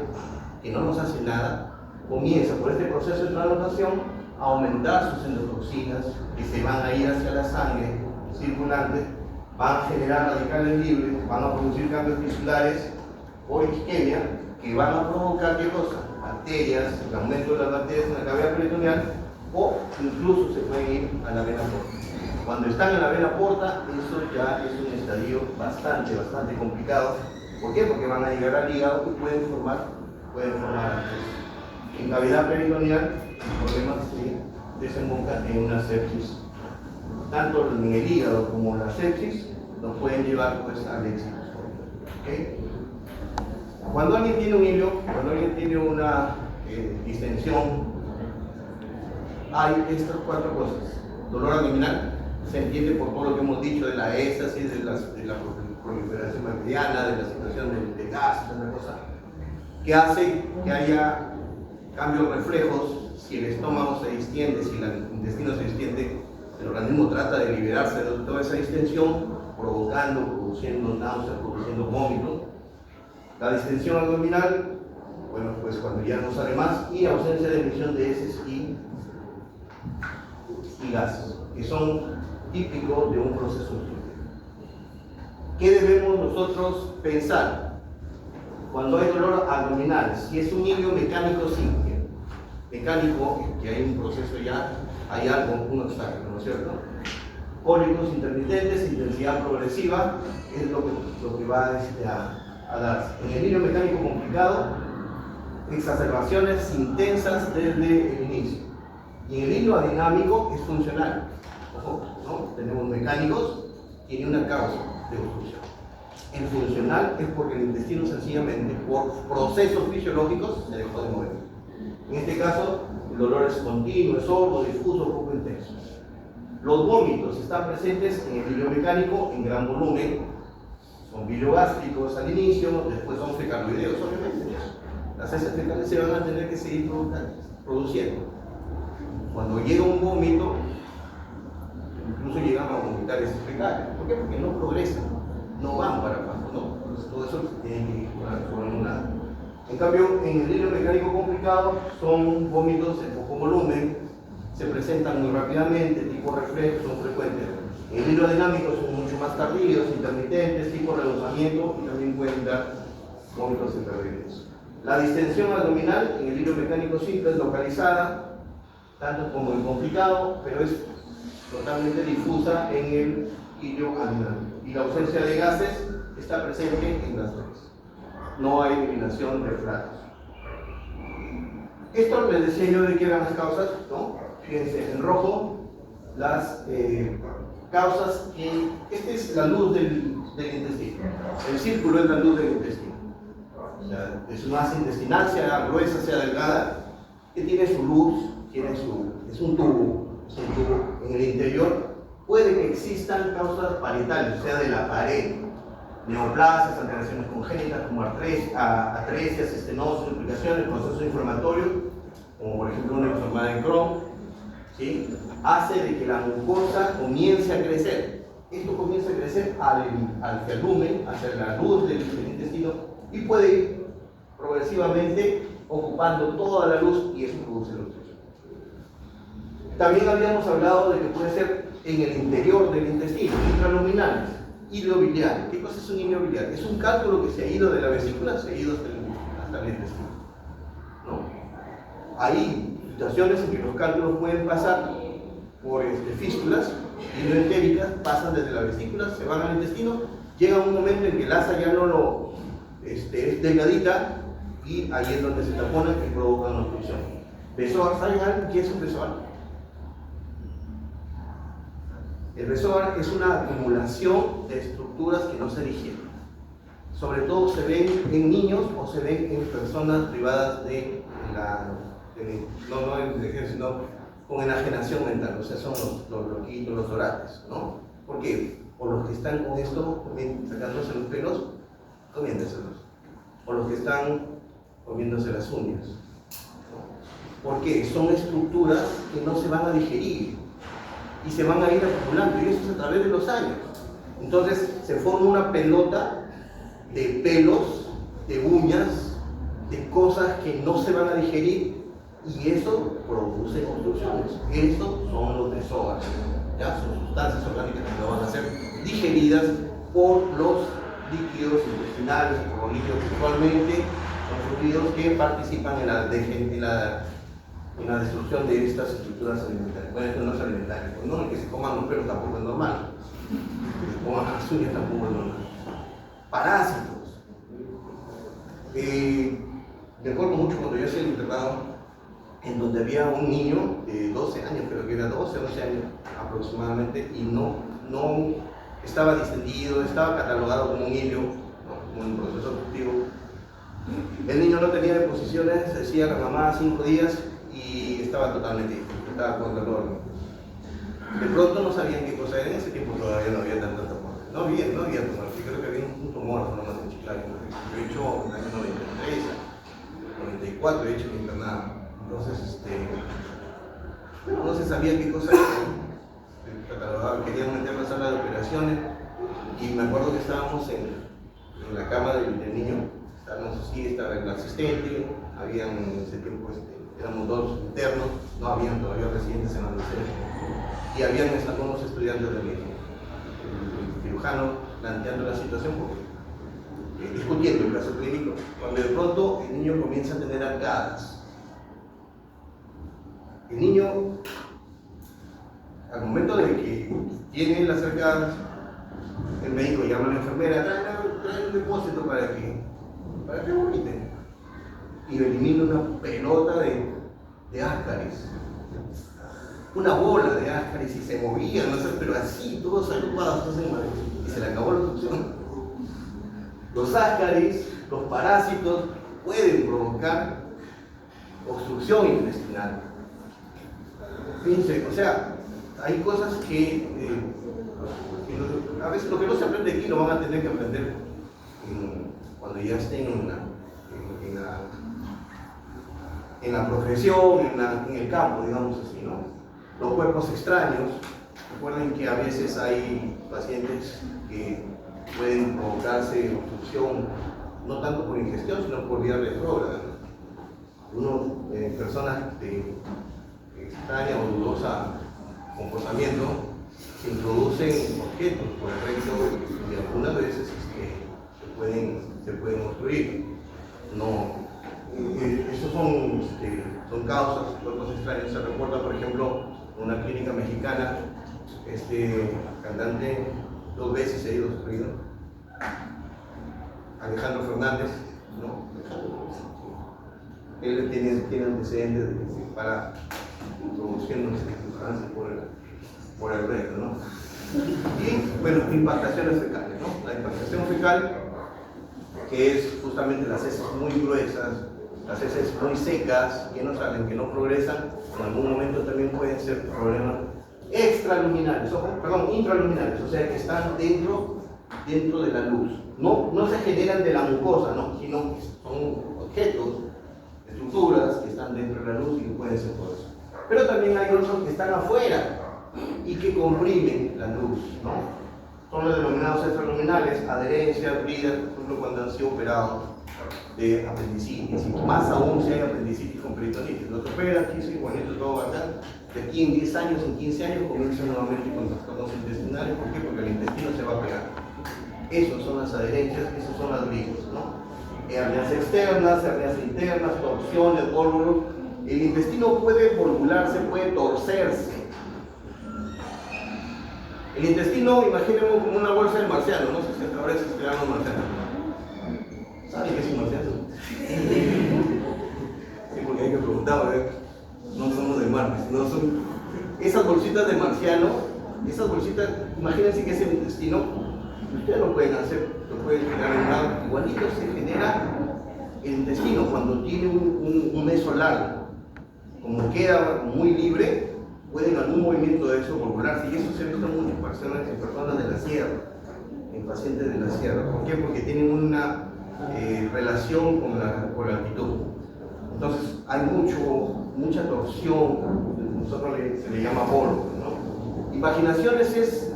que no nos hace nada, comienza por este proceso de translocación a aumentar sus endotoxinas, que se van a ir hacia la sangre circulante, van a generar radicales libres, van a producir cambios tisulares o isquemia, que van a provocar ¿qué cosa? Bacterias, el aumento de las bacterias en la cavidad peritoneal, o incluso se pueden ir a la vena porta. Cuando están en la vena porta, eso ya es un estadio bastante complicado. ¿Por qué? Porque van a llegar al hígado y pueden formar en cavidad peritoneal problemas que desembocan en una sepsis. Tanto en el hígado como la sepsis nos pueden llevar pues al éxito. ¿Okay? Cuando alguien tiene un hilo, cuando alguien tiene una distensión, hay estas 4 cosas. Dolor abdominal, se entiende por todo lo que hemos dicho de la éxtasis, de la proliferación bacteriana, de la situación de gas, de cosa, que hace que haya cambios reflejos, si el estómago se distiende, si el intestino se distiende, el organismo trata de liberarse de toda esa distensión, produciendo náuseas, produciendo vómito. La distensión abdominal, bueno, pues cuando ya no sale más, y ausencia de emisión de heces y gases, que son típicos de un proceso químico. ¿Qué debemos nosotros pensar cuando hay dolor abdominal? Si es un ilio mecánico simple, mecánico, que hay un proceso ya, hay algo, un obstáculo, ¿no es cierto? Cólicos intermitentes, intensidad progresiva, es lo que va a darse. En el ilio mecánico complicado, exacerbaciones intensas desde el inicio. Y en el hilo adinámico es funcional. Ojo, ¿no? Tenemos mecánicos, tiene una causa de obstrucción. El funcional es porque el intestino sencillamente, por procesos fisiológicos, se dejó de mover. En este caso, el dolor es continuo, es sordo, difuso, poco intenso. Los vómitos están presentes en el hilo mecánico en gran volumen. Son biliogástricos al inicio, después son fecaloideos, obviamente. Las heces fecales se van a tener que seguir produciendo. Cuando llega un vómito, incluso llegan a vomitar heces fecales. ¿Por qué? Porque no progresan, no van para abajo, ¿no? Entonces todo eso tiene que ir por un lado. En cambio, en el hilo mecánico complicado son vómitos de poco volumen, se presentan muy rápidamente, tipo reflejo, son frecuentes. En el hilo dinámico son mucho más tardíos, intermitentes, tipo rebosamiento, y también pueden dar vómitos intermitentes. La distensión abdominal en el hilo mecánico simple es localizada, tanto como el complicado, pero es totalmente difusa en el hilo adinámico. Y la ausencia de gases está presente en las dos. No hay eliminación de flatos. Esto les decía yo de qué eran las causas, ¿no? Fíjense, en rojo, las causas que... Esta es la luz del intestino. El círculo es la luz del intestino. O sea, es una masa intestinal, sea gruesa, sea delgada, que tiene su luz, es un tubo en el interior. Puede que existan causas parietales, o sea, de la pared, neoplasias, alteraciones congénitas como atresias, estenosis, duplicaciones, procesos inflamatorios, como por ejemplo una enfermedad de Crohn, ¿sí? Hace de que la mucosa comience a crecer. Esto comienza a crecer hacia el lumen, hacia la luz del intestino, y puede ir progresivamente ocupando toda la luz, y eso produce la obstrucción. También habíamos hablado de que puede ser en el interior del intestino, intraluminales, hilo biliar. ¿Qué cosa es un hilo biliar? Es un cálculo que se ha ido de la vesícula, se ha ido hasta el intestino, ¿no? Hay situaciones en que los cálculos pueden pasar por fístulas hidroentéricas, pasan desde la vesícula, se van al intestino, llega un momento en que el asa ya no es delgadita, y ahí es donde se taponan y provocan una obstrucción. Besoar, ¿saben algo qué es un besoar? El besoar es una acumulación de estructuras que no se digieren. Sobre todo se ven en niños o se ven en personas privadas de no en inteligencia, sino con enajenación mental. O sea, son los loquitos, los dorates, ¿no? ¿Por qué? O los que están con esto, sacándose los pelos, comiéndoselos. O los que están comiéndose las uñas. ¿Por qué? Son estructuras que no se van a digerir y se van a ir acumulando, y eso es a través de los años. Entonces se forma una pelota de pelos, de uñas, de cosas que no se van a digerir, y eso produce obstrucciones. Estos son los besoars, ¿ya? Son sustancias orgánicas que no van a ser digeridas por los líquidos intestinales, por los líquidos sexualmente, son fluidos que participan en la destrucción de estas estructuras alimentarias. Bueno, esto no es alimentario, pues no, el que se coman los pelos tampoco es normal, el que se coman las uñas tampoco es normal. Parásitos. Recuerdo mucho cuando yo hacía el internado, en donde había un niño de 12 años, creo que era 12 o 11 años aproximadamente, y no estaba distendido, estaba catalogado como un hilio, ¿no? Como un proceso obstructivo. El niño no tenía deposiciones, decía la mamá 5 días, y estaba totalmente, estaba con dolor. De pronto no sabían qué cosa era, en ese tiempo todavía no había tanta tumor. No había tumor, sí, creo que había un tumor, no más en Chiclayo. Yo he hecho en el año 93, 94, he hecho mi internado. Entonces, bueno, no se sabía qué cosa era. Querían meter la sala de operaciones y me acuerdo que estábamos en la cama del niño. Estábamos así, estaba el asistente, habían en ese tiempo, éramos dos internos, no habían todavía residentes en la universidad, y habían algunos estudiantes de medicina. El cirujano planteando la situación, porque, discutiendo el caso clínico, cuando de pronto el niño comienza a tener arcadas. El niño, al momento de que tiene las arcadas, el médico llama a la enfermera, trae un depósito para que vomite, y elimina una pelota de áscaris, una bola de áscaris, y se movía, no sé, pero así, todos agrupados, y se le acabó la succión. Los áscaris, los parásitos, pueden provocar obstrucción intestinal. Fíjense, o sea, hay cosas que a veces lo que no se aprende aquí lo van a tener que aprender cuando ya estén en la profesión, en el campo, digamos así, ¿no? Los cuerpos extraños. Recuerden que a veces hay pacientes que pueden provocarse obstrucción, no tanto por ingestión, sino por vía retrógrada. Personas de extraña o dudosa comportamiento se introducen objetos por el recto y algunas veces se pueden obstruir. Esos son causas, cuerpos extraños. Se reporta, por ejemplo, en una clínica mexicana, cantante 2 veces se ha ido obstruido, Alejandro Fernández, ¿no? Él tiene antecedentes de para introduciéndose por el recto, ¿no? Y bueno, impactaciones fecales, ¿no? La impactación fecal, que es justamente las heces muy gruesas, las heces muy secas, que no salen, que no progresan, en algún momento también pueden ser problemas intraluminales, o sea que están dentro de la luz. No se generan de la mucosa, no, sino que son objetos, estructuras que están dentro de la luz y que pueden ser por eso. Pero también hay otros que están afuera y que comprimen la luz, ¿no? Son los denominados extraluminales, adherencias, bridas, por ejemplo, cuando han sido operados de apendicitis, y más aún si hay apendicitis con peritonitis. Los operan, aquí sí, bonito, todo bacán. De aquí en 10 años, en 15 años, comienzan nuevamente con trastornos intestinales. ¿Por qué? Porque el intestino se va a pegar. Esas son las adherencias, esas son las bridas, ¿no? Hernias externas, hernias internas, torsiones, vólvulos. El intestino puede volvularse, puede torcerse. El intestino, imaginemos como una bolsa de marciano, no sé si hasta ahora se estudiaron los marcianos. ¿Saben qué es un marciano? Sí, porque hay que preguntar, ¿verdad? No somos de Marte, no son esas bolsitas de marciano, esas bolsitas, imagínense que es el intestino, ustedes lo pueden hacer, lo pueden generar en un lado, igualito se genera el intestino cuando tiene un meso largo, como queda muy libre, puede en algún movimiento de eso volvularse, y eso se ha visto mucho en personas de la sierra, en pacientes de la sierra. ¿Por qué? Porque tienen una relación con la altitud. Entonces hay mucha torsión, nosotros se le llama polvo, ¿no? Invaginaciones es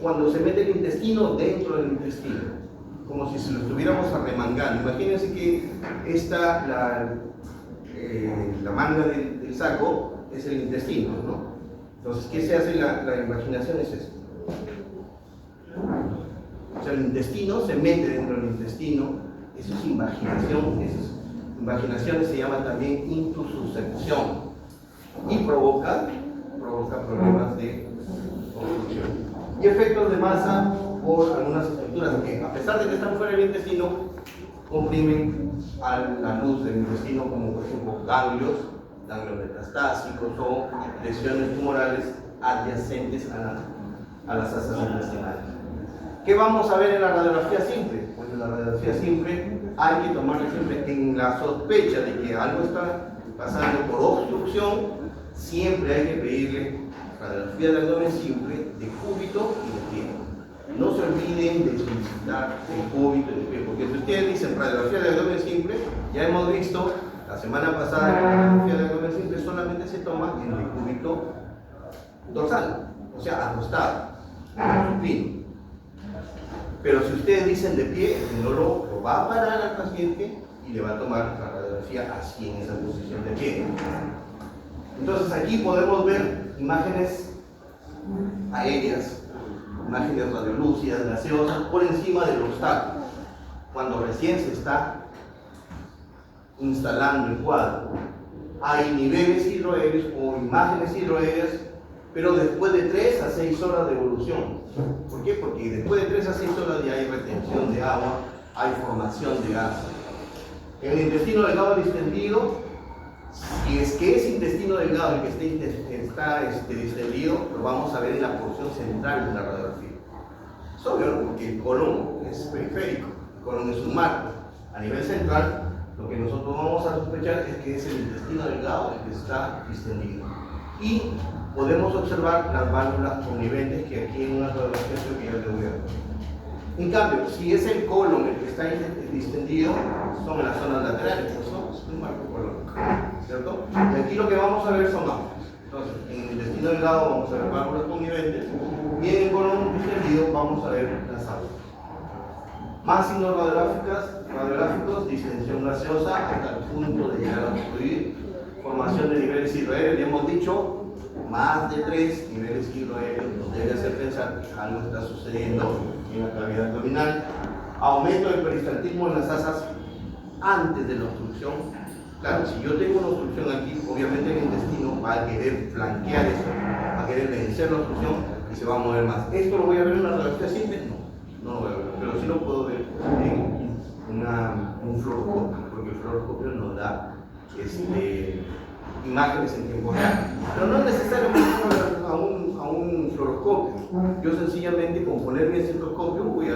cuando se mete el intestino dentro del intestino, como si se lo estuviéramos arremangando. Imagínense que la manga del saco es el intestino, ¿no? Entonces, ¿qué se hace? La invaginación es esto. O sea, el intestino se mete dentro del intestino, eso es invaginación, invaginaciones se llaman también intususcepción y provoca problemas de obstrucción. Y efectos de masa por algunas estructuras que, a pesar de que están fuera del intestino, comprimen a la luz del intestino, como por ejemplo ganglios metastásicos o lesiones tumorales adyacentes a las asas intestinales. ¿Qué vamos a ver en la radiografía simple? Pues en la radiografía simple hay que tomarle siempre en la sospecha de que algo está pasando por obstrucción, siempre hay que pedirle radiografía de abdomen simple, de cúbito y de pie. No se olviden de solicitar el cúbito y de pie, porque si ustedes dicen radiografía de abdomen simple, ya hemos visto La semana pasada en la radiografía de abdomen simple solamente se toma en el decúbito dorsal, o sea, acostado, supino. Pero si ustedes dicen de pie, el neurólogo lo va a parar al paciente y le va a tomar la radiografía así en esa posición de pie. Entonces aquí podemos ver imágenes aéreas, imágenes radiolúcidas, gaseosas, por encima del obstáculo, cuando recién se está instalando el cuadro. Hay niveles hidroaéreos o imágenes hidroaéreas, pero después de 3 a 6 horas de evolución. ¿Por qué? Porque después de 3 a 6 horas ya hay retención de agua, hay formación de gas. En el intestino delgado distendido, si es que es intestino delgado el que está distendido, lo vamos a ver en la porción central de la radiografía. Es obvio, ¿no? Porque el colon es periférico, el colon es un marco. A nivel central, lo que nosotros vamos a sospechar es que es el intestino delgado el que está distendido. Y podemos observar las válvulas coniventes que aquí en una radiografía creo que ya te voy a ver. En cambio, si es el colon el que está distendido, son en las zonas laterales, son un marco colónico, ¿cierto? Y aquí lo que vamos a ver son válvulas. Entonces, en el intestino delgado vamos a ver válvulas coniventes y en el colon distendido vamos a ver las válvulas. Más signos radiográficos, distensión gaseosa hasta el punto de llegar a obstruir, formación de niveles hidroaéreos, ya hemos dicho, más de 3 niveles hidroaéreos nos debe hacer pensar que algo está sucediendo en la cavidad abdominal, aumento del peristaltismo en las asas antes de la obstrucción. Claro, si yo tengo una obstrucción aquí, obviamente el intestino va a querer flanquear eso, va a querer vencer la obstrucción y se va a mover más. ¿Esto lo voy a ver en una radiografía simple? No lo voy a ver, pero sí lo puedo ver en un fluoroscopio, porque el fluoroscopio nos da imágenes en tiempo real. Pero no es necesario a un fluoroscopio. Yo sencillamente con poner mi estetoscopio voy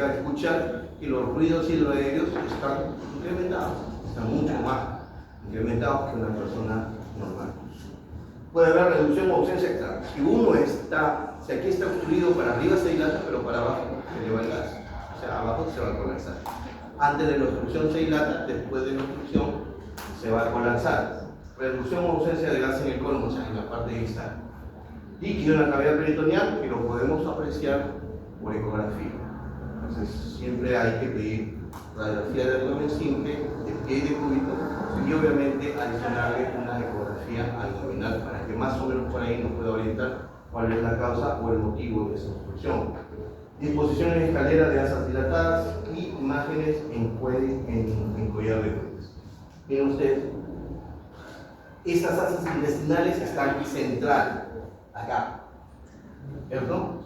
a escuchar que los ruidos hidroaéreos están incrementados, están mucho más incrementados que una persona normal. Puede haber reducción o ausencia, claro. Si aquí está obstruido, para arriba se dilata, pero para abajo se eleva el gas. O sea, abajo se va a colapsar. Antes de la obstrucción se dilata, después de la obstrucción se va a colapsar. Reducción o ausencia de gas en el colon, o sea, en la parte distal. Líquido en la cavidad peritoneal, que lo podemos apreciar por ecografía. Entonces, siempre hay que pedir radiografía de abdomen simple, de pie y de cúbito, y obviamente adicionarle una ecografía abdominal para que más o menos por ahí nos pueda orientar cuál es la causa o el motivo de esa obstrucción. Disposición en escalera de asas dilatadas y imágenes en collar de cuellos. Miren ustedes, estas asas intestinales están central, acá, ¿cierto?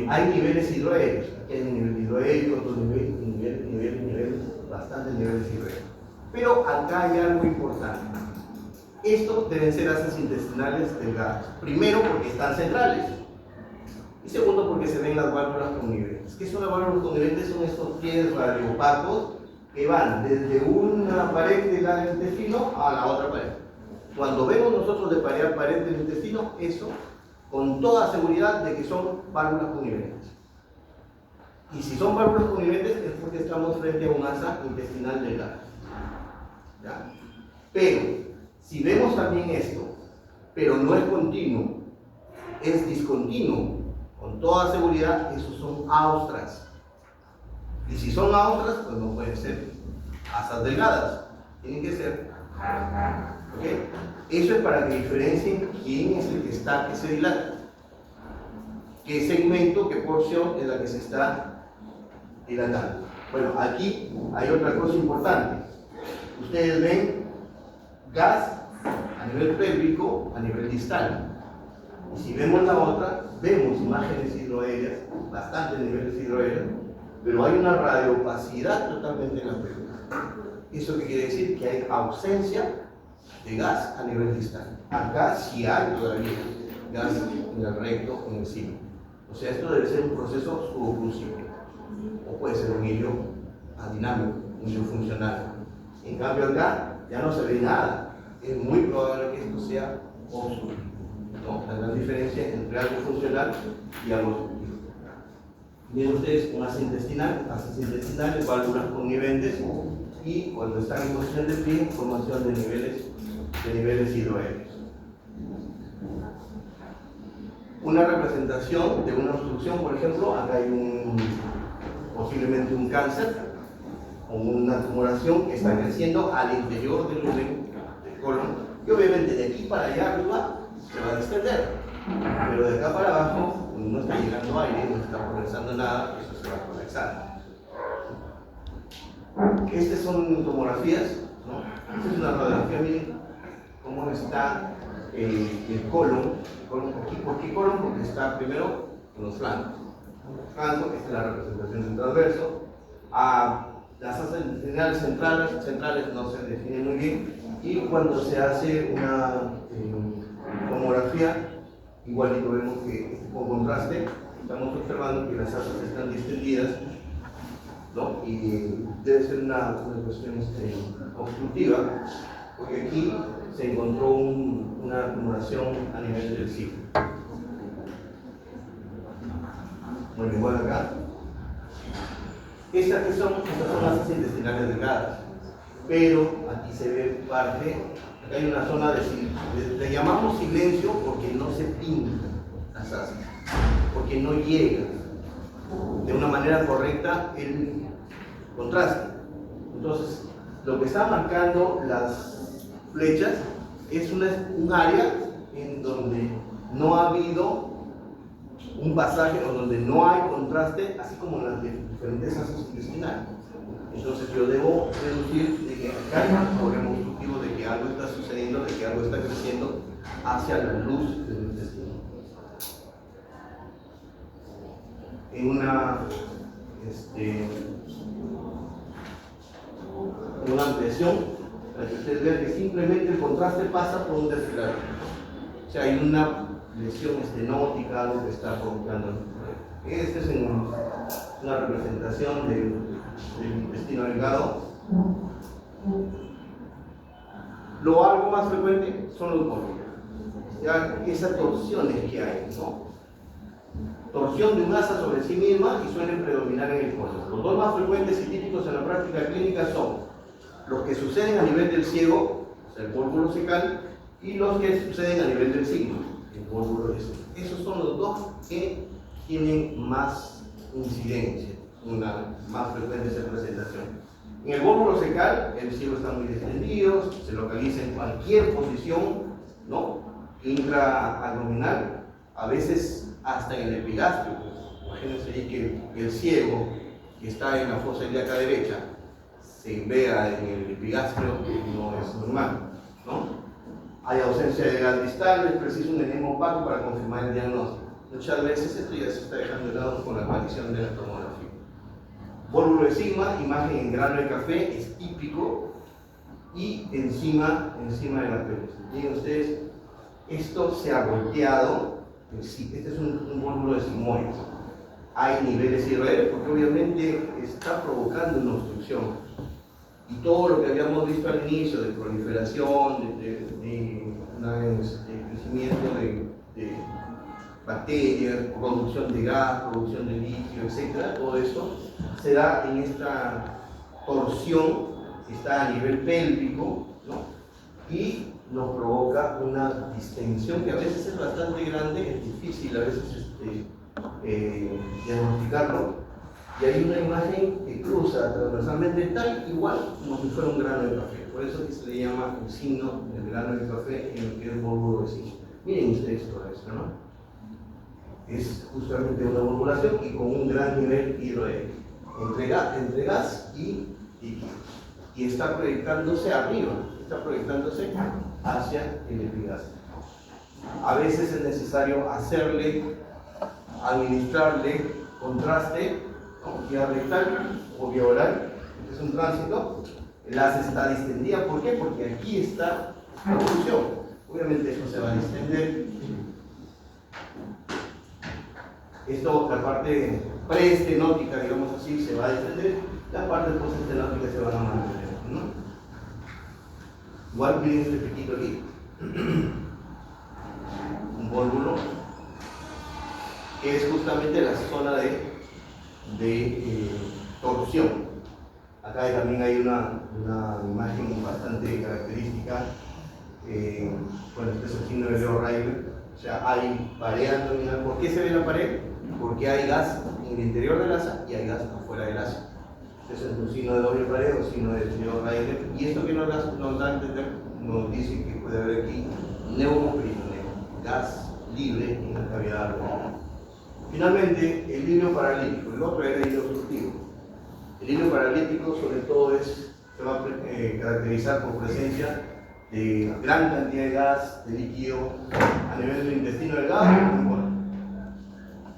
Hay niveles hidroaéreos, aquí hay un nivel hidroaéreo, otro nivel, bastantes niveles hidroaéreos. Pero acá hay algo importante. Estos deben ser asas intestinales delgadas. Primero, porque están centrales. Y segundo, porque se ven las válvulas coniventes. ¿Qué son las válvulas coniventes? Son estos pies radioopacos que van desde una pared del intestino a la otra pared. Cuando vemos nosotros de pared del intestino, eso con toda seguridad de que son válvulas coniventes. Y si son válvulas coniventes es porque estamos frente a un asa intestinal delgada. ¿Ya? Pero, si vemos también esto, pero no es continuo, es discontinuo, con toda seguridad, esos son austras. Y si son austras, pues no pueden ser asas delgadas, tienen que ser. ¿Okay? Eso es para que diferencien quién es el que se dilata, qué segmento, qué porción es la que se está dilatando. Bueno, aquí hay otra cosa importante. Ustedes ven gas a nivel pélvico, a nivel distal. Y si vemos la otra, vemos imágenes hidroaéreas, bastantes niveles hidroaéreos, pero hay una radioopacidad totalmente en la pélvica. ¿Eso qué quiere decir? Que hay ausencia de gas a nivel distal. Acá sí hay todavía gas en el recto, en el sino. O sea, esto debe ser un proceso suboclusivo, o puede ser un hilo adinámico, un hilo funcional. En cambio acá ya no se ve nada. Es muy probable que esto sea obstruido. ¿No? La gran diferencia entre algo funcional y algo obstruido. Miren ustedes, un asa intestinal, asas intestinales, válvulas coniventes, y cuando están en posición de pie, formación de niveles hidroaéreos. Una representación de una obstrucción, por ejemplo, acá hay posiblemente un cáncer o una tumoración que está creciendo al interior del lumen del colon, y obviamente de aquí para allá arriba se va a extender, pero de acá para abajo no está llegando aire, no está progresando nada, eso se va a colapsar. Estas son tomografías, ¿no? Esta es una radiografía, miren cómo está el colon aquí. ¿Por qué colon? Porque está primero en los flancos. Esta es la representación del transverso. Las asas centrales no se definen muy bien, y cuando se hace una tomografía, igualito vemos que con contraste estamos observando que las asas están distendidas, ¿no? Y debe ser una cuestión obstructiva, porque aquí se encontró una tumoración a nivel del cibo. Bueno, igual acá. Estas son asas intestinales delgadas, pero aquí se ve parte, acá hay una zona le llamamos silencio porque no se pintan las asas, porque no llega de una manera correcta el contraste. Entonces, lo que está marcando las flechas es un área en donde no ha habido un pasaje o donde no hay contraste, así como en las diferentes asas intestinales. Entonces yo debo deducir de que acá hay un problema obstructivo, de que algo está sucediendo, de que algo está creciendo hacia la luz del intestino. En una ampliación, para que ustedes vean que simplemente el contraste pasa por un desfilaje. O sea, hay una lesión estenótica, algo que está provocando. Esta es una representación del intestino delgado. Algo más frecuente son los bólidos. Ya esas torsiones que hay, ¿no? Torsión de un asa sobre sí misma, y suelen predominar en el colon. Los dos más frecuentes y típicos en la práctica clínica son los que suceden a nivel del ciego, o sea, el vólvulo cecal, y los que suceden a nivel del signo, el vólvulo de signo. Esos son los dos que tienen más incidencia, una más frecuente representación. En el vólvulo cecal, el ciego está muy extendido, se localiza en cualquier posición, ¿no? Intraabdominal, a veces hasta en el epigastrio. Imagínense ahí que el ciego que está en la fosa ilíaca derecha se vea en el epigastrio, no es normal, ¿no? Hay ausencia de gas distal, es preciso un enema opaco para confirmar el diagnóstico. Muchas veces esto ya se está dejando de lado con la aparición de la tomografía. Vólvulo de sigma, imagen en grano de café, es típico, y encima de la pelvis. Miren ustedes, esto se ha volteado. Este es un vólvulo de sigmoides. Hay niveles hidroaéreos porque obviamente está provocando una obstrucción. Y todo lo que habíamos visto al inicio de proliferación, de crecimiento de bacterias, producción de gas, producción de líquido, etc., todo eso se da en esta torsión que está a nivel pélvico, ¿no? Y nos provoca una distensión que a veces es bastante grande, es difícil a veces diagnosticarlo. Y hay una imagen que cruza transversalmente tal igual como si fuera un grano de café. Por eso que se le llama el signo del grano de café en el que es vólvulo de signo. Miren ustedes todo esto, ¿no? Es justamente una valvulación y con un gran nivel hidroaéreo entre gas y líquido. Y está proyectándose arriba, está proyectándose hacia el epigastrio. A veces es necesario administrarle contraste, ¿no? Vía rectal o vía oral. Este es un tránsito. El asa está distendida. ¿Por qué? Porque aquí está la obstrucción. Obviamente esto se va a distender. Esto, la parte preestenótica, digamos así, se va a distender. La parte postestenótica se va a mantener, ¿no? Igual miren este piquito aquí. Un vólvulo que es justamente la zona de torsión. Acá también hay una importante característica, bueno, este es el signo de Leo Rayleigh, o sea, hay pared abdominal. ¿Por qué se ve la pared? Porque hay gas en el interior del asa y hay gas afuera del asa. Ese es un signo de doble pared o signo de Leo Rayleigh, y esto que nos da a entender, nos dice que puede haber aquí neumoperitoneum, gas libre en la cavidad abdominal. Finalmente, el hilo paralítico, el otro era el hilo obstructivo. El hilo paralítico sobre todo se va a caracterizar por presencia de gran cantidad de gas, de líquido a nivel del intestino delgado. Bueno,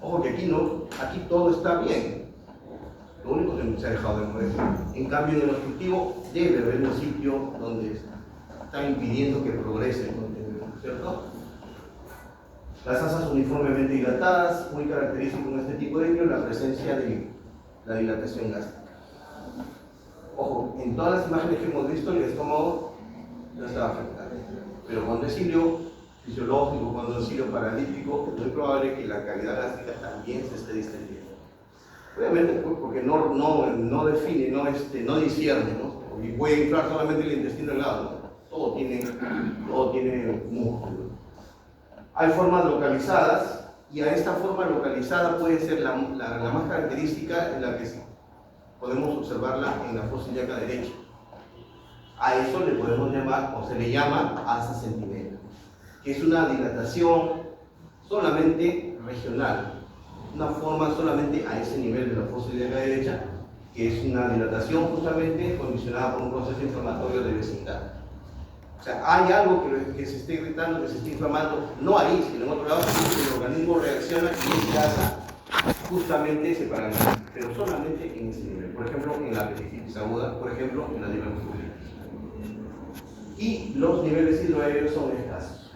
ojo que aquí todo está bien, lo único que se ha dejado de mover. En cambio, en el obstructivo debe haber un sitio donde está impidiendo que progrese el contenido, ¿cierto? Las asas uniformemente dilatadas, muy característico en este tipo de hilo, la presencia de la dilatación gástrica. Ojo, en todas las imágenes que hemos visto, el estómago no estaba afectado. Pero cuando es hilo fisiológico, cuando es hilo paralítico, es muy probable que la cavidad gástrica también se esté distendiendo. Obviamente, pues, porque no define, no discierne, ¿no? Y puede inflar solamente el intestino delgado, ¿no? Todo tiene músculo. Hay formas localizadas, y a esta forma localizada puede ser la más característica, en la que podemos observarla en la fosa ilíaca derecha. A eso le podemos llamar, o se le llama asa centinela, que es una dilatación solamente regional, una forma solamente a ese nivel de la fosa ilíaca derecha, que es una dilatación justamente condicionada por un proceso inflamatorio de vecindad. O sea, hay algo que se está irritando, que se está inflamando, no ahí, sino en otro lado, que el organismo reacciona y ese asa justamente se paraliza, pero solamente en ese nivel. Por ejemplo, en la apendicitis aguda, por ejemplo, en la diverticulitis. Y los niveles hidroaéreos son escasos.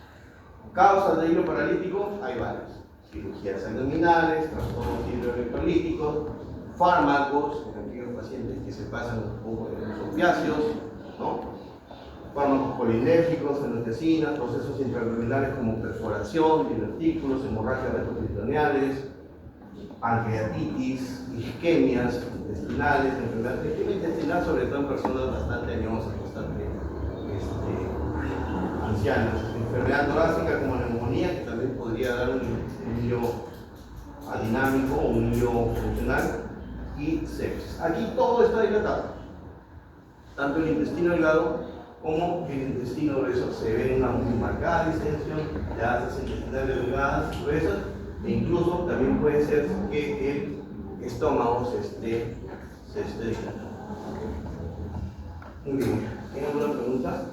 Causas de hilo paralítico hay varias: cirugías abdominales, trastornos hidroelectrolíticos, fármacos en aquellos pacientes que se pasan un poco de los opiáceos, ¿no? Fármacos colinérgicos, anestesinas, procesos intraabdominales como perforación, divertículos, hemorragias retroperitoneales, pancreatitis, isquemias intestinales, enfermedades de isquemia intestinal, sobre todo en personas bastante añosas, bastante ancianas, enfermedad torácica como neumonía, que también podría dar un hilo adinámico o un hilo funcional, y sepsis. Aquí todo está dilatado, tanto el intestino delgado como el intestino grueso. Se ve una muy marcada distensión de asas intestinales delgadas, gruesas, e incluso también puede ser que el estómago se esté dilatando. Muy bien, ¿tienen alguna pregunta?